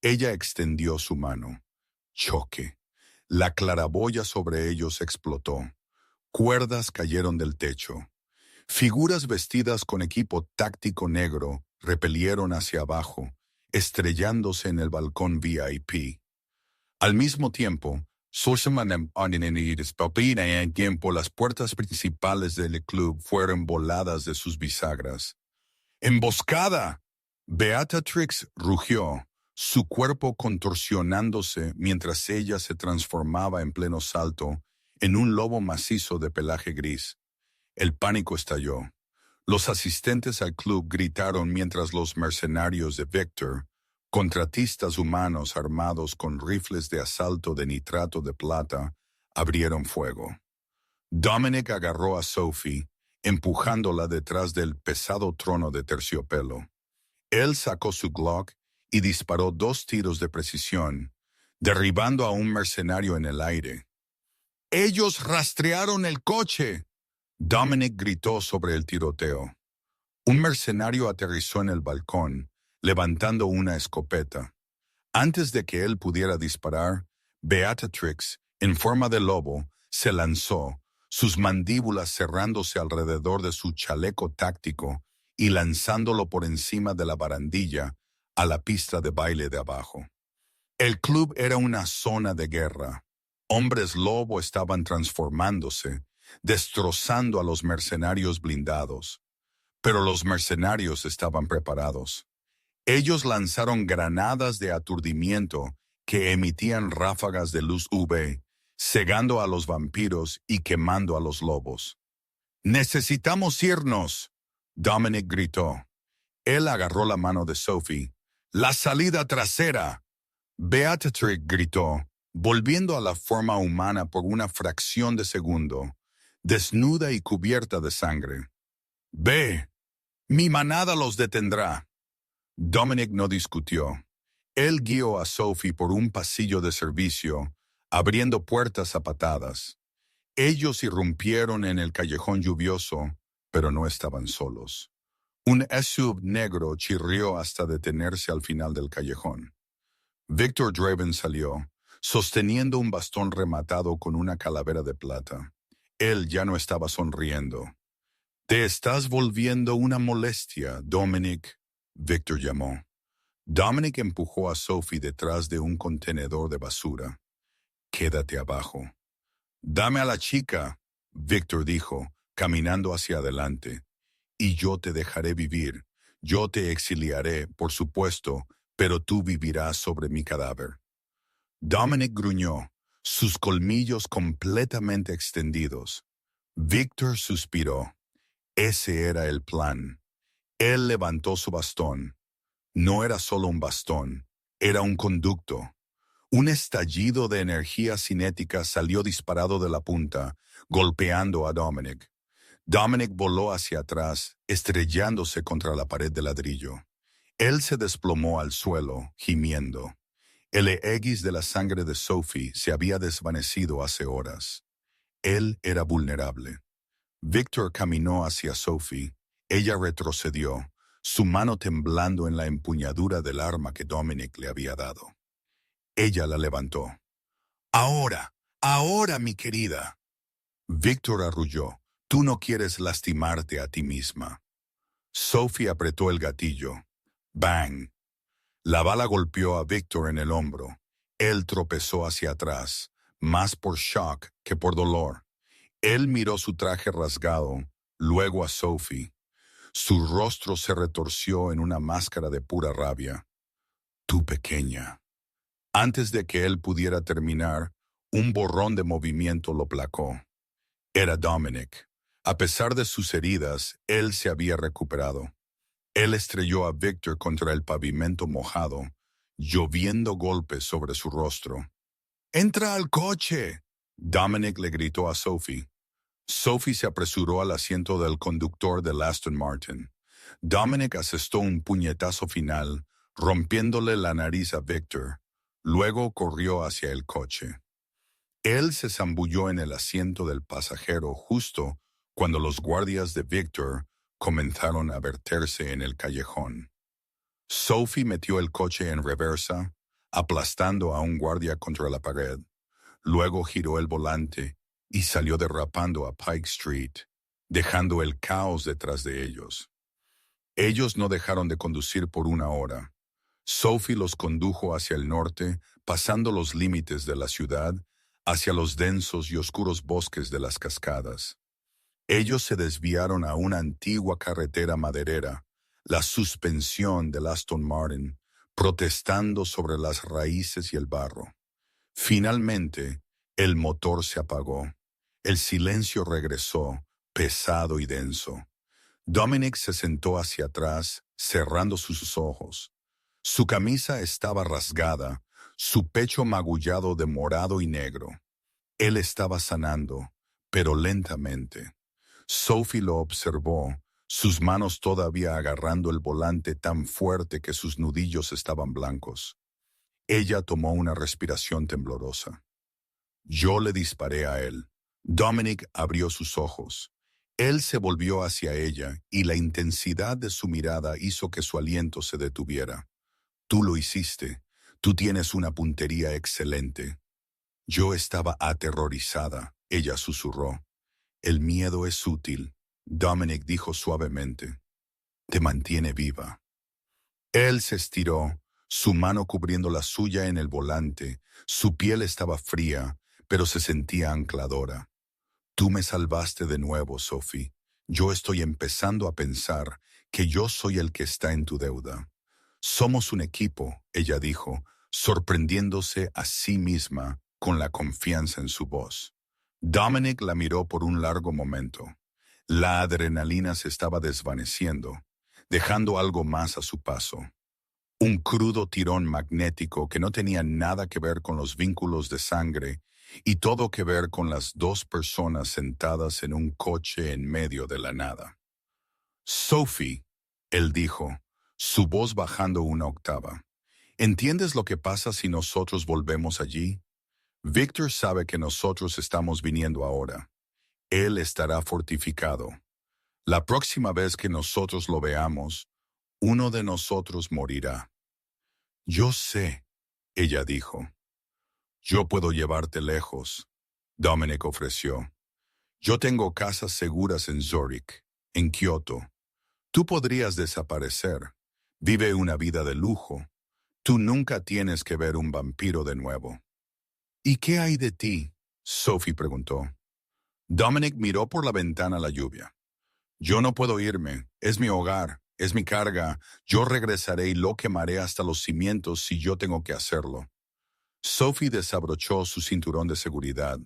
Ella extendió su mano. Choque. La claraboya sobre ellos explotó. Cuerdas cayeron del techo. Figuras vestidas con equipo táctico negro repelieron hacia abajo, estrellándose en el balcón VIP. Al mismo tiempo, las puertas principales del club fueron voladas de sus bisagras. ¡Emboscada! Beatrix rugió, su cuerpo contorsionándose mientras ella se transformaba en pleno salto en un lobo macizo de pelaje gris. El pánico estalló. Los asistentes al club gritaron mientras los mercenarios de Victor, contratistas humanos armados con rifles de asalto de nitrato de plata, abrieron fuego. Dominic agarró a Sophie, empujándola detrás del pesado trono de terciopelo. Él sacó su Glock y disparó 2 tiros de precisión, derribando a un mercenario en el aire. ¡Ellos rastrearon el coche!, Dominic gritó sobre el tiroteo. Un mercenario aterrizó en el balcón, levantando una escopeta. Antes de que él pudiera disparar, Beatrix, en forma de lobo, se lanzó, sus mandíbulas cerrándose alrededor de su chaleco táctico y lanzándolo por encima de la barandilla a la pista de baile de abajo. El club era una zona de guerra. Hombres lobo estaban transformándose, destrozando a los mercenarios blindados. Pero los mercenarios estaban preparados. Ellos lanzaron granadas de aturdimiento que emitían ráfagas de luz UV, cegando a los vampiros y quemando a los lobos. «¡Necesitamos irnos!», Dominic gritó. Él agarró la mano de Sophie. «¡La salida trasera!», Beatrix gritó, volviendo a la forma humana por una fracción de segundo, desnuda y cubierta de sangre. «Ve, mi manada los detendrá». Dominic no discutió. Él guió a Sophie por un pasillo de servicio, abriendo puertas a patadas. Ellos irrumpieron en el callejón lluvioso, pero no estaban solos. Un SUV negro chirrió hasta detenerse al final del callejón. Victor Draven salió, sosteniendo un bastón rematado con una calavera de plata. Él ya no estaba sonriendo. «Te estás volviendo una molestia, Dominic», Victor llamó. Dominic empujó a Sophie detrás de un contenedor de basura. quédate abajo. Dame a la chica, Victor dijo, caminando hacia adelante, y yo te dejaré vivir. Yo te exiliaré, por supuesto, pero tú vivirás sobre mi cadáver. Dominic gruñó, sus colmillos completamente extendidos. Victor suspiró. Ese era el plan. Él levantó su bastón. No era solo un bastón, era un conducto. Un estallido de energía cinética salió disparado de la punta, golpeando a Dominic. Dominic voló hacia atrás, estrellándose contra la pared de ladrillo. Él se desplomó al suelo, gimiendo. El X de la sangre de Sophie se había desvanecido hace horas. Él era vulnerable. Victor caminó hacia Sophie. Ella retrocedió, su mano temblando en la empuñadura del arma que Dominic le había dado. Ella la levantó. Ahora, ahora, mi querida. Victor arrulló. Tú no quieres lastimarte a ti misma. Sophie apretó el gatillo. Bang. La bala golpeó a Victor en el hombro. Él tropezó hacia atrás, más por shock que por dolor. Él miró su traje rasgado, luego a Sophie. Su rostro se retorció en una máscara de pura rabia. Tú pequeña. Antes de que él pudiera terminar, un borrón de movimiento lo placó. Era Dominic. A pesar de sus heridas, él se había recuperado. Él estrelló a Victor contra el pavimento mojado, lloviendo golpes sobre su rostro. ¡Entra al coche!, Dominic le gritó a Sophie. Sophie se apresuró al asiento del conductor del Aston Martin. Dominic asestó un puñetazo final, rompiéndole la nariz a Victor. Luego corrió hacia el coche. Él se zambulló en el asiento del pasajero justo cuando los guardias de Victor comenzaron a verterse en el callejón. Sophie metió el coche en reversa, aplastando a un guardia contra la pared. Luego giró el volante y salió derrapando a Pike Street, dejando el caos detrás de ellos. Ellos no dejaron de conducir por una hora. Sophie los condujo hacia el norte, pasando los límites de la ciudad, hacia los densos y oscuros bosques de las cascadas. Ellos se desviaron a una antigua carretera maderera, la suspensión del Aston Martin, protestando sobre las raíces y el barro. Finalmente, el motor se apagó. El silencio regresó, pesado y denso. Dominic se sentó hacia atrás, cerrando sus ojos. Su camisa estaba rasgada, su pecho magullado de morado y negro. Él estaba sanando, pero lentamente. Sophie lo observó, sus manos todavía agarrando el volante tan fuerte que sus nudillos estaban blancos. Ella tomó una respiración temblorosa. Yo le disparé a él. Dominic abrió sus ojos. Él se volvió hacia ella y la intensidad de su mirada hizo que su aliento se detuviera. Tú lo hiciste. Tú tienes una puntería excelente. Yo estaba aterrorizada, ella susurró. El miedo es útil, Dominic dijo suavemente. Te mantiene viva. Él se estiró, su mano cubriendo la suya en el volante. Su piel estaba fría, pero se sentía ancladora. Tú me salvaste de nuevo, Sophie. Yo estoy empezando a pensar que yo soy el que está en tu deuda. Somos un equipo, ella dijo, sorprendiéndose a sí misma con la confianza en su voz. Dominic la miró por un largo momento. La adrenalina se estaba desvaneciendo, dejando algo más a su paso. Un crudo tirón magnético que no tenía nada que ver con los vínculos de sangre y todo que ver con las dos personas sentadas en un coche en medio de la nada. Sophie, él dijo, su voz bajando una octava. ¿Entiendes lo que pasa si nosotros volvemos allí? Victor sabe que nosotros estamos viniendo ahora. Él estará fortificado. La próxima vez que nosotros lo veamos, uno de nosotros morirá. Yo sé, ella dijo. Yo puedo llevarte lejos, Dominic ofreció. Yo tengo casas seguras en Zurich, en Kioto. Tú podrías desaparecer. Vive una vida de lujo. Tú nunca tienes que ver un vampiro de nuevo. ¿Y qué hay de ti? Sophie preguntó. Dominic miró por la ventana a la lluvia. Yo no puedo irme, es mi hogar, es mi carga, yo regresaré y lo quemaré hasta los cimientos si yo tengo que hacerlo. Sophie desabrochó su cinturón de seguridad.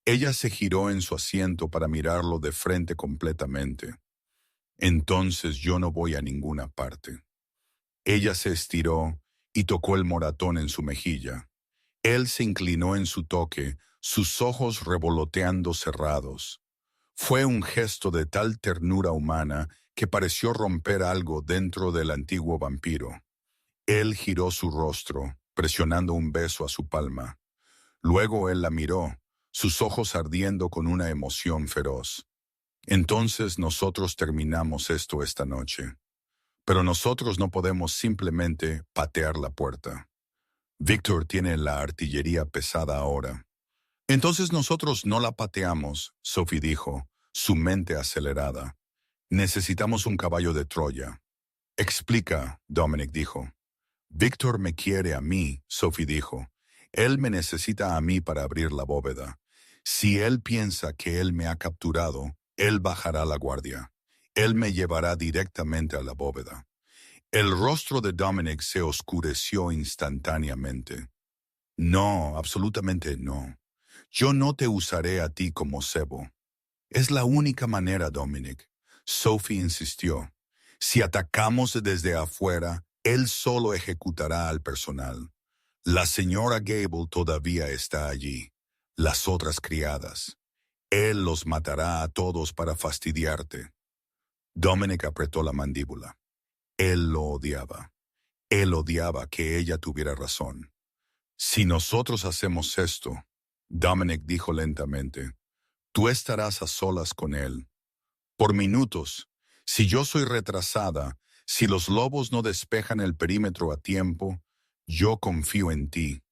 Ella se giró en su asiento para mirarlo de frente completamente. Entonces yo no voy a ninguna parte. Ella se estiró y tocó el moratón en su mejilla. Él se inclinó en su toque, sus ojos revoloteando cerrados. Fue un gesto de tal ternura humana que pareció romper algo dentro del antiguo vampiro. Él giró su rostro, presionando un beso a su palma. Luego él la miró, sus ojos ardiendo con una emoción feroz. Entonces nosotros terminamos esto esta noche. Pero nosotros no podemos simplemente patear la puerta. Víctor tiene la artillería pesada ahora. Entonces nosotros no la pateamos, Sophie dijo, su mente acelerada. Necesitamos un caballo de Troya. Explica, Dominic dijo. Víctor me quiere a mí, Sophie dijo. Él me necesita a mí para abrir la bóveda. Si él piensa que él me ha capturado, él bajará la guardia. Él me llevará directamente a la bóveda. El rostro de Dominic se oscureció instantáneamente. No, absolutamente no. Yo no te usaré a ti como cebo. Es la única manera, Dominic. Sophie insistió. Si atacamos desde afuera, él solo ejecutará al personal. La señora Gable todavía está allí. Las otras criadas. Él los matará a todos para fastidiarte. Dominic apretó la mandíbula. Él lo odiaba. Él odiaba que ella tuviera razón. Si nosotros hacemos esto, Dominic dijo lentamente, tú estarás a solas con él. Por minutos, si yo soy retrasada, si los lobos no despejan el perímetro a tiempo, yo confío en ti.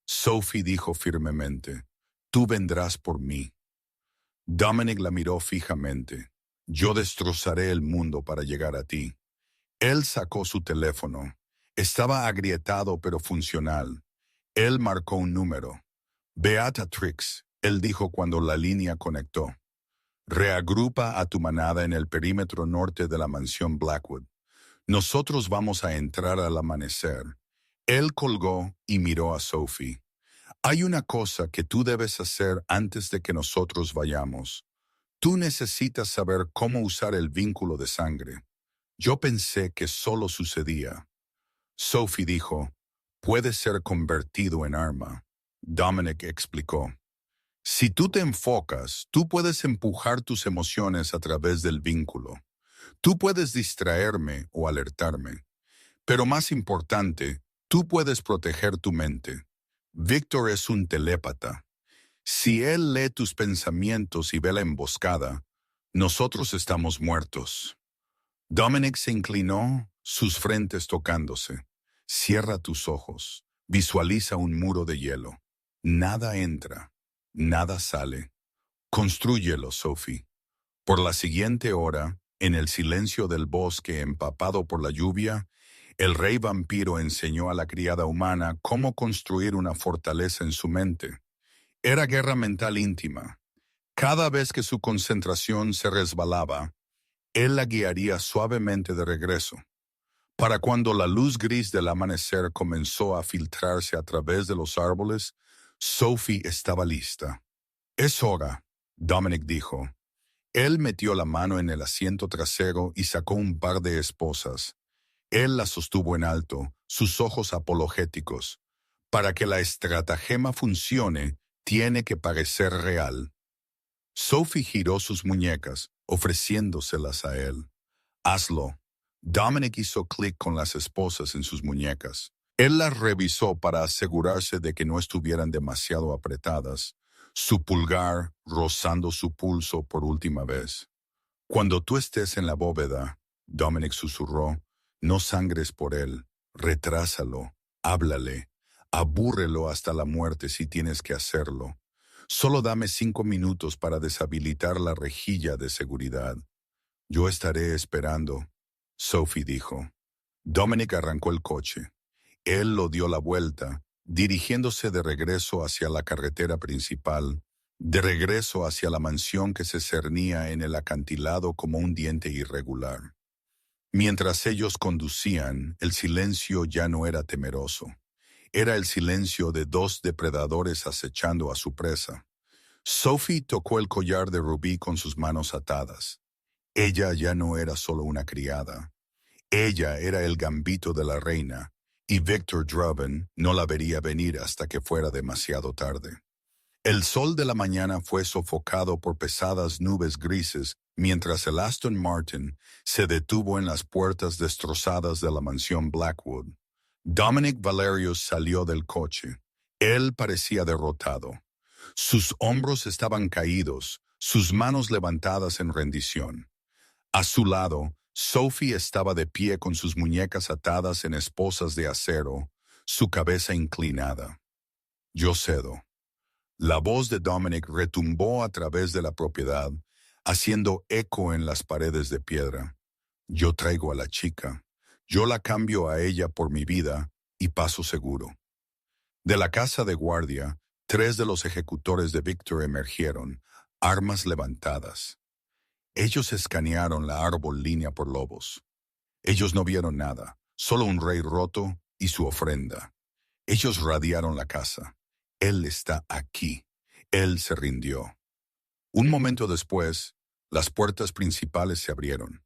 Sophie dijo firmemente, tú vendrás por mí. Dominic la miró fijamente. Yo destrozaré el mundo para llegar a ti. Él sacó su teléfono. Estaba agrietado pero funcional. Él marcó un número. Beatrix, él dijo cuando la línea conectó. Reagrupa a tu manada en el perímetro norte de la mansión Blackwood. Nosotros vamos a entrar al amanecer. Él colgó y miró a Sophie. Hay una cosa que tú debes hacer antes de que nosotros vayamos. Tú necesitas saber cómo usar el vínculo de sangre. Yo pensé que solo sucedía. Sophie dijo, puede ser convertido en arma. Dominic explicó. Si tú te enfocas, tú puedes empujar tus emociones a través del vínculo. Tú puedes distraerme o alertarme. Pero más importante, tú puedes proteger tu mente. Víctor es un telépata. Si él lee tus pensamientos y ve la emboscada, nosotros estamos muertos. Dominic se inclinó, sus frentes tocándose. Cierra tus ojos. Visualiza un muro de hielo. Nada entra, nada sale. Constrúyelo, Sophie. Por la siguiente hora, en el silencio del bosque empapado por la lluvia, el rey vampiro enseñó a la criada humana cómo construir una fortaleza en su mente. Era guerra mental íntima. Cada vez que su concentración se resbalaba, él la guiaría suavemente de regreso. Para cuando la luz gris del amanecer comenzó a filtrarse a través de los árboles, Sophie estaba lista. Es hora, Dominic dijo. Él metió la mano en el asiento trasero y sacó un par de esposas. Él las sostuvo en alto, sus ojos apologéticos. Para que la estratagema funcione, tiene que parecer real. Sophie giró sus muñecas, ofreciéndoselas a él. Hazlo. Dominic hizo clic con las esposas en sus muñecas. Él las revisó para asegurarse de que no estuvieran demasiado apretadas, su pulgar rozando su pulso por última vez. Cuando tú estés en la bóveda, Dominic susurró, no sangres por él, retrásalo, háblale, abúrrelo hasta la muerte si tienes que hacerlo. Solo dame 5 minutos para deshabilitar la rejilla de seguridad. Yo estaré esperando, Sophie dijo. Dominic arrancó el coche. Él lo dio la vuelta, dirigiéndose de regreso hacia la carretera principal, de regreso hacia la mansión que se cernía en el acantilado como un diente irregular. Mientras ellos conducían, el silencio ya no era temeroso. Era el silencio de dos depredadores acechando a su presa. Sophie tocó el collar de rubí con sus manos atadas. Ella ya no era solo una criada. Ella era el gambito de la reina, y Victor Draven no la vería venir hasta que fuera demasiado tarde. El sol de la mañana fue sofocado por pesadas nubes grises mientras el Aston Martin se detuvo en las puertas destrozadas de la mansión Blackwood. Dominic Valerius salió del coche. Él parecía derrotado. Sus hombros estaban caídos, sus manos levantadas en rendición. A su lado, Sophie estaba de pie con sus muñecas atadas en esposas de acero, su cabeza inclinada. Yo cedo. La voz de Dominic retumbó a través de la propiedad, haciendo eco en las paredes de piedra. Yo traigo a la chica. Yo la cambio a ella por mi vida y paso seguro. De la casa de guardia, 3 de los ejecutores de Victor emergieron, armas levantadas. Ellos escanearon la árbol línea por lobos. Ellos no vieron nada, solo un rey roto y su ofrenda. Ellos radiaron la casa. Él está aquí. Él se rindió. Un momento después, las puertas principales se abrieron.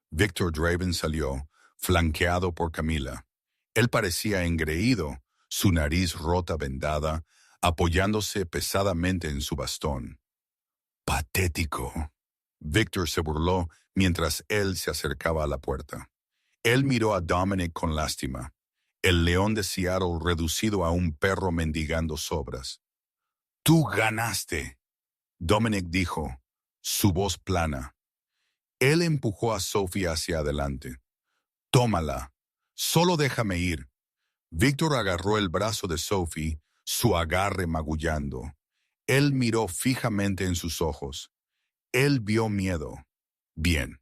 Victor Draven salió, flanqueado por Camila. Él parecía engreído, su nariz rota vendada, apoyándose pesadamente en su bastón. Patético. Victor se burló mientras él se acercaba a la puerta. Él miró a Dominic con lástima. El león de Seattle reducido a un perro mendigando sobras. «Tú ganaste», Dominic dijo, su voz plana. Él empujó a Sophie hacia adelante. «Tómala. Solo déjame ir». Victor agarró el brazo de Sophie, su agarre magullando. Él miró fijamente en sus ojos. Él vio miedo. Bien.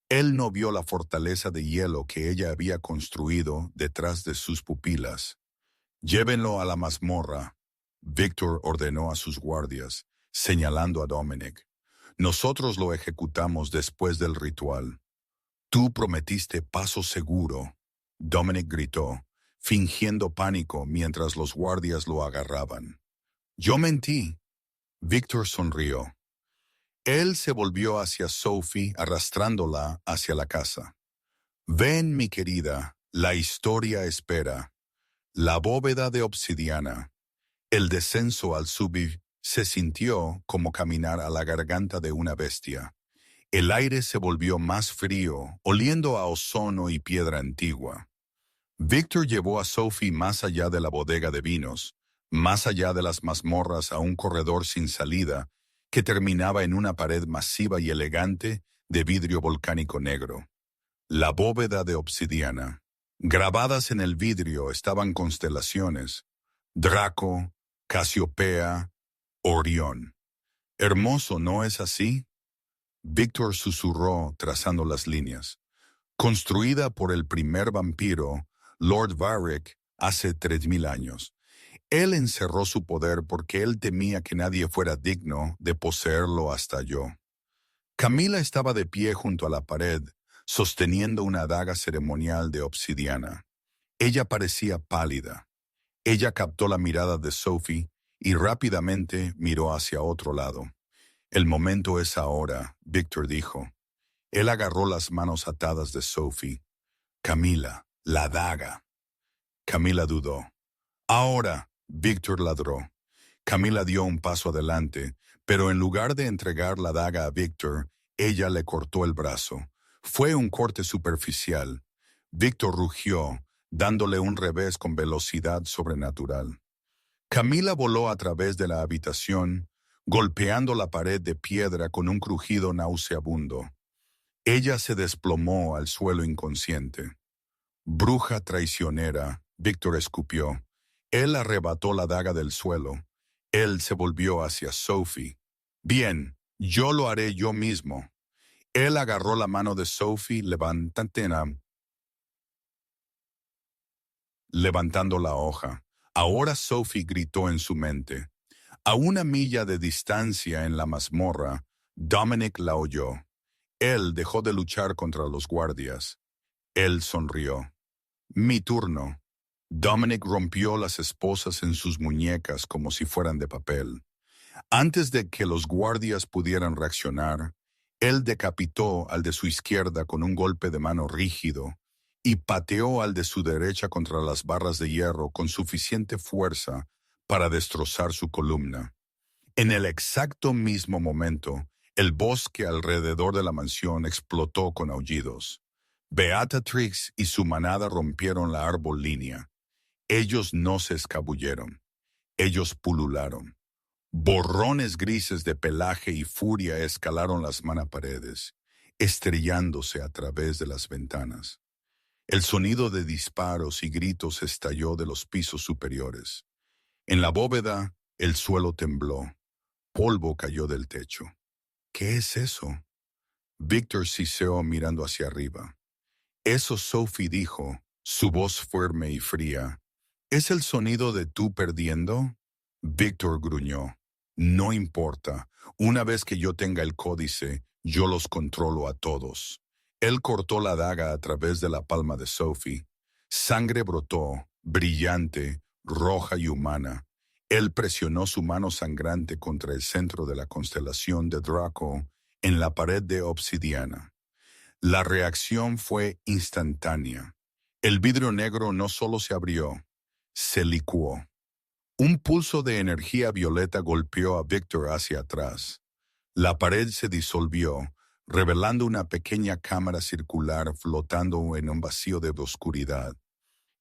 Él no vio la fortaleza de hielo que ella había construido detrás de sus pupilas. «Llévenlo a la mazmorra», Victor ordenó a sus guardias, señalando a Dominic. «Nosotros lo ejecutamos después del ritual». «Tú prometiste paso seguro», Dominic gritó, fingiendo pánico mientras los guardias lo agarraban. «Yo mentí». Victor sonrió. Él se volvió hacia Sophie, arrastrándola hacia la casa. «Ven, mi querida, la historia espera». La bóveda de obsidiana. El descenso al subir se sintió como caminar a la garganta de una bestia. El aire se volvió más frío, oliendo a ozono y piedra antigua. Victor llevó a Sophie más allá de la bodega de vinos, más allá de las mazmorras a un corredor sin salida que terminaba en una pared masiva y elegante de vidrio volcánico negro. La bóveda de obsidiana. Grabadas en el vidrio estaban constelaciones: Draco, Casiopea, Orión. «Hermoso, ¿no es así?», Victor susurró trazando las líneas. «Construida por el primer vampiro, Lord Varric, hace 3000 años. Él encerró su poder porque él temía que nadie fuera digno de poseerlo hasta yo». Camila estaba de pie junto a la pared, sosteniendo una daga ceremonial de obsidiana. Ella parecía pálida. Ella captó la mirada de Sophie y rápidamente miró hacia otro lado. «El momento es ahora», Victor dijo. Él agarró las manos atadas de Sophie. «Camila, la daga». Camila dudó. «Ahora», Victor ladró. Camila dio un paso adelante, pero en lugar de entregar la daga a Victor, ella le cortó el brazo. Fue un corte superficial. Victor rugió, dándole un revés con velocidad sobrenatural. Camila voló a través de la habitación, golpeando la pared de piedra con un crujido nauseabundo. Ella se desplomó al suelo inconsciente. «Bruja traicionera», Victor escupió. Él arrebató la daga del suelo. Él se volvió hacia Sophie. «Bien, yo lo haré yo mismo». Él agarró la mano de Sophie levantando la hoja. Ahora Sophie gritó en su mente. A 1 milla de distancia en la mazmorra, Dominic la oyó. Él dejó de luchar contra los guardias. Él sonrió. Mi turno. Dominic rompió las esposas en sus muñecas como si fueran de papel. Antes de que los guardias pudieran reaccionar, él decapitó al de su izquierda con un golpe de mano rígido y pateó al de su derecha contra las barras de hierro con suficiente fuerza para destrozar su columna. En el exacto mismo momento, el bosque alrededor de la mansión explotó con aullidos. Beatrix y su manada rompieron la árbol línea. Ellos no se escabulleron. Ellos pulularon. Borrones grises de pelaje y furia escalaron las manaparedes, estrellándose a través de las ventanas. El sonido de disparos y gritos estalló de los pisos superiores. En la bóveda, el suelo tembló. Polvo cayó del techo. ¿Qué es eso? Víctor siseó mirando hacia arriba. Eso, Sophie dijo, su voz firme y fría. ¿Es el sonido de tú perdiendo? Víctor gruñó. No importa. Una vez que yo tenga el códice, yo los controlo a todos. Él cortó la daga a través de la palma de Sophie. Sangre brotó, brillante, roja y humana. Él presionó su mano sangrante contra el centro de la constelación de Draco en la pared de obsidiana. La reacción fue instantánea. El vidrio negro no solo se abrió, se licuó. Un pulso de energía violeta golpeó a Víctor hacia atrás. La pared se disolvió, revelando una pequeña cámara circular flotando en un vacío de oscuridad.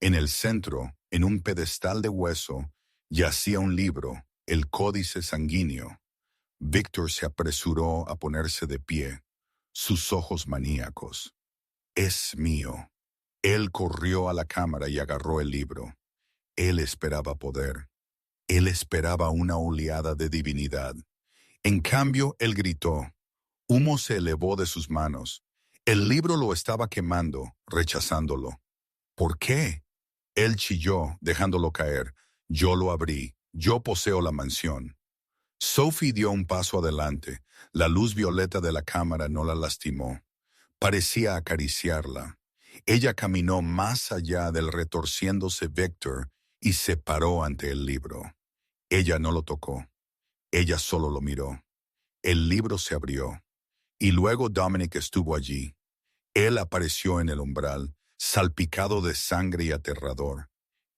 En el centro, en un pedestal de hueso, yacía un libro, el Códice Sanguíneo. Víctor se apresuró a ponerse de pie, sus ojos maníacos. Es mío. Él corrió a la cámara y agarró el libro. Él esperaba poder. Él esperaba una oleada de divinidad. En cambio, él gritó. Humo se elevó de sus manos. El libro lo estaba quemando, rechazándolo. ¿Por qué? Él chilló, dejándolo caer. Yo lo abrí. Yo poseo la mansión. Sophie dio un paso adelante. La luz violeta de la cámara no la lastimó. Parecía acariciarla. Ella caminó más allá del retorciéndose Víctor y se paró ante el libro. Ella no lo tocó. Ella solo lo miró. El libro se abrió. Y luego Dominic estuvo allí. Él apareció en el umbral, salpicado de sangre y aterrador.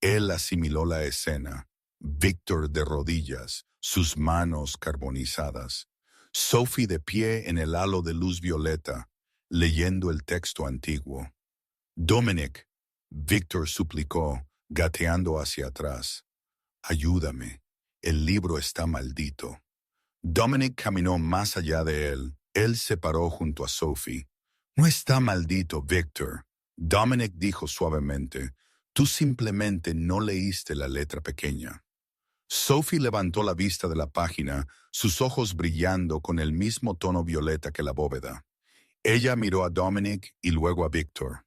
Él asimiló la escena. Víctor de rodillas, sus manos carbonizadas. Sophie de pie en el halo de luz violeta, leyendo el texto antiguo. Dominic, Víctor suplicó, gateando hacia atrás. Ayúdame, el libro está maldito. Dominic caminó más allá de él. Él se paró junto a Sophie. No está maldito, Víctor. Dominic dijo suavemente. Tú simplemente no leíste la letra pequeña. Sophie levantó la vista de la página, sus ojos brillando con el mismo tono violeta que la bóveda. Ella miró a Dominic y luego a Víctor.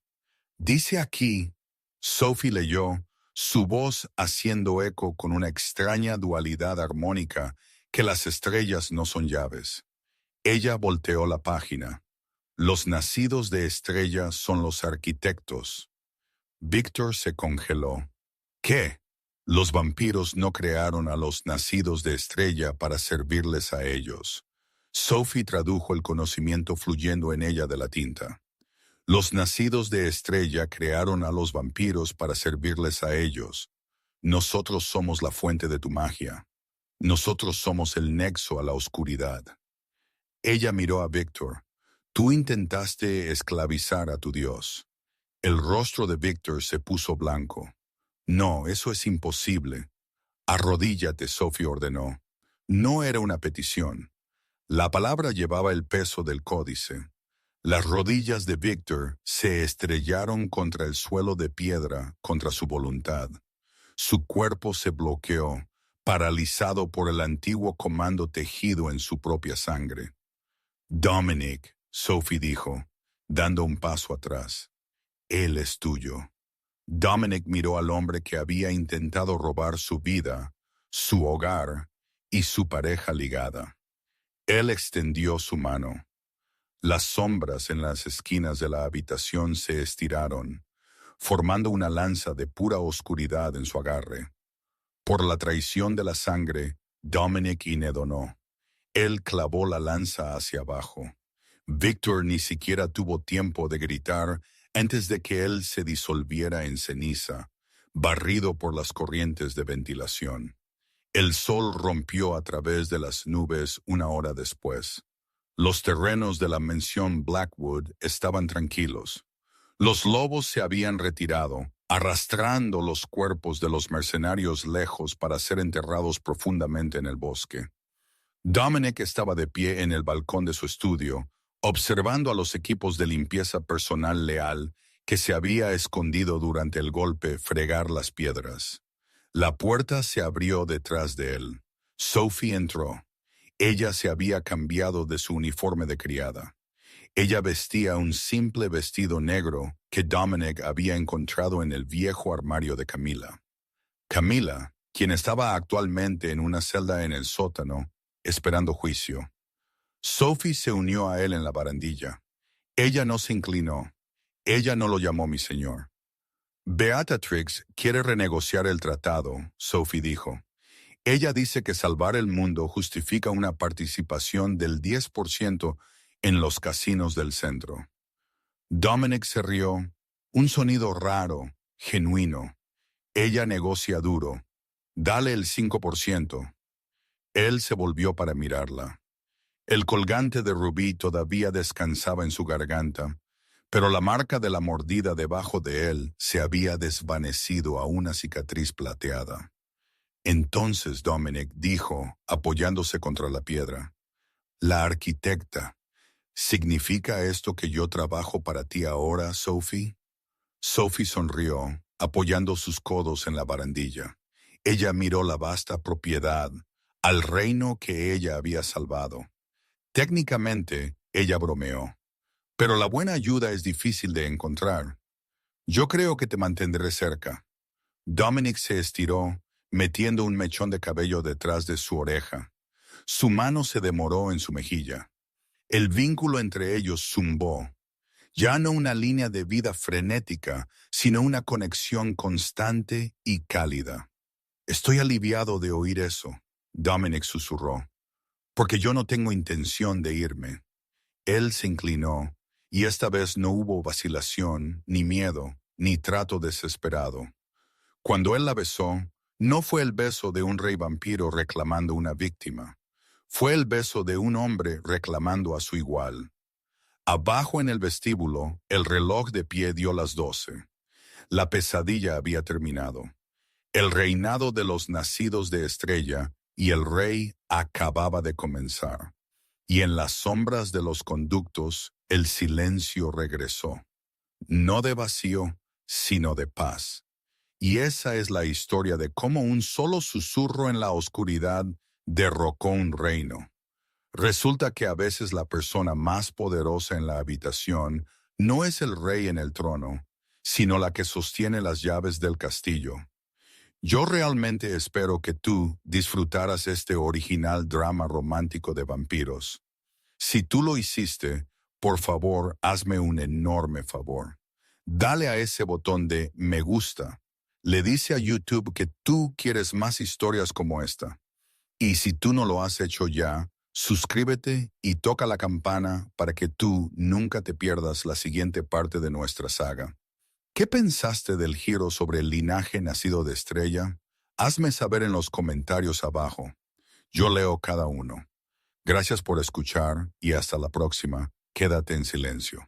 Dice aquí, Sophie leyó, su voz haciendo eco con una extraña dualidad armónica, que las estrellas no son llaves. Ella volteó la página. Los nacidos de estrella son los arquitectos. Víctor se congeló. ¿Qué? Los vampiros no crearon a los nacidos de estrella para servirles a ellos. Sophie tradujo el conocimiento fluyendo en ella de la tinta. Los nacidos de estrella crearon a los vampiros para servirles a ellos. Nosotros somos la fuente de tu magia. Nosotros somos el nexo a la oscuridad. Ella miró a Víctor. Tú intentaste esclavizar a tu Dios. El rostro de Víctor se puso blanco. No, eso es imposible. Arrodíllate, Sophie ordenó. No era una petición. La palabra llevaba el peso del códice. Las rodillas de Víctor se estrellaron contra el suelo de piedra contra su voluntad. Su cuerpo se bloqueó, paralizado por el antiguo comando tejido en su propia sangre. Dominic, Sophie dijo, dando un paso atrás. Él es tuyo. Dominic miró al hombre que había intentado robar su vida, su hogar y su pareja ligada. Él extendió su mano. Las sombras en las esquinas de la habitación se estiraron, formando una lanza de pura oscuridad en su agarre. Por la traición de la sangre, Dominic inedonó. Él clavó la lanza hacia abajo. Victor ni siquiera tuvo tiempo de gritar antes de que él se disolviera en ceniza, barrido por las corrientes de ventilación. El sol rompió a través de las nubes una hora después. Los terrenos de la mansión Blackwood estaban tranquilos. Los lobos se habían retirado, arrastrando los cuerpos de los mercenarios lejos para ser enterrados profundamente en el bosque. Dominic estaba de pie en el balcón de su estudio, observando a los equipos de limpieza personal leal que se había escondido durante el golpe fregar las piedras. La puerta se abrió detrás de él. Sophie entró. Ella se había cambiado de su uniforme de criada. Ella vestía un simple vestido negro que Dominic había encontrado en el viejo armario de Camila. Camila, quien estaba actualmente en una celda en el sótano, esperando juicio. Sophie se unió a él en la barandilla. Ella no se inclinó. Ella no lo llamó mi señor. Beatrix quiere renegociar el tratado, Sophie dijo. Ella dice que salvar el mundo justifica una participación del 10% en los casinos del centro. Dominic se rió. Un sonido raro, genuino. Ella negocia duro. Dale el 5%. Él se volvió para mirarla. El colgante de rubí todavía descansaba en su garganta, pero la marca de la mordida debajo de él se había desvanecido a una cicatriz plateada. Entonces Dominic dijo, apoyándose contra la piedra, «La arquitecta, ¿significa esto que yo trabajo para ti ahora, Sophie?» Sophie sonrió, apoyando sus codos en la barandilla. Ella miró la vasta propiedad, al reino que ella había salvado. Técnicamente, ella bromeó. Pero la buena ayuda es difícil de encontrar. Yo creo que te mantendré cerca. Dominic se estiró, metiendo un mechón de cabello detrás de su oreja. Su mano se demoró en su mejilla. El vínculo entre ellos zumbó. Ya no una línea de vida frenética, sino una conexión constante y cálida. Estoy aliviado de oír eso, Dominic susurró, porque yo no tengo intención de irme. Él se inclinó, y esta vez no hubo vacilación, ni miedo, ni trato desesperado. Cuando él la besó, no fue el beso de un rey vampiro reclamando una víctima. Fue el beso de un hombre reclamando a su igual. Abajo en el vestíbulo, el reloj de pie dio las 12. La pesadilla había terminado. El reinado de los nacidos de estrella y el rey acababa de comenzar. Y en las sombras de los conductos, el silencio regresó. No de vacío, sino de paz. Y esa es la historia de cómo un solo susurro en la oscuridad derrocó un reino. Resulta que a veces la persona más poderosa en la habitación no es el rey en el trono, sino la que sostiene las llaves del castillo. Yo realmente espero que tú disfrutaras este original drama romántico de vampiros. Si tú lo hiciste, por favor, hazme un enorme favor. Dale a ese botón de me gusta. Le dice a YouTube que tú quieres más historias como esta. Y si tú no lo has hecho ya, suscríbete y toca la campana para que tú nunca te pierdas la siguiente parte de nuestra saga. ¿Qué pensaste del giro sobre el linaje nacido de estrella? Hazme saber en los comentarios abajo. Yo leo cada uno. Gracias por escuchar y hasta la próxima. Quédate en silencio.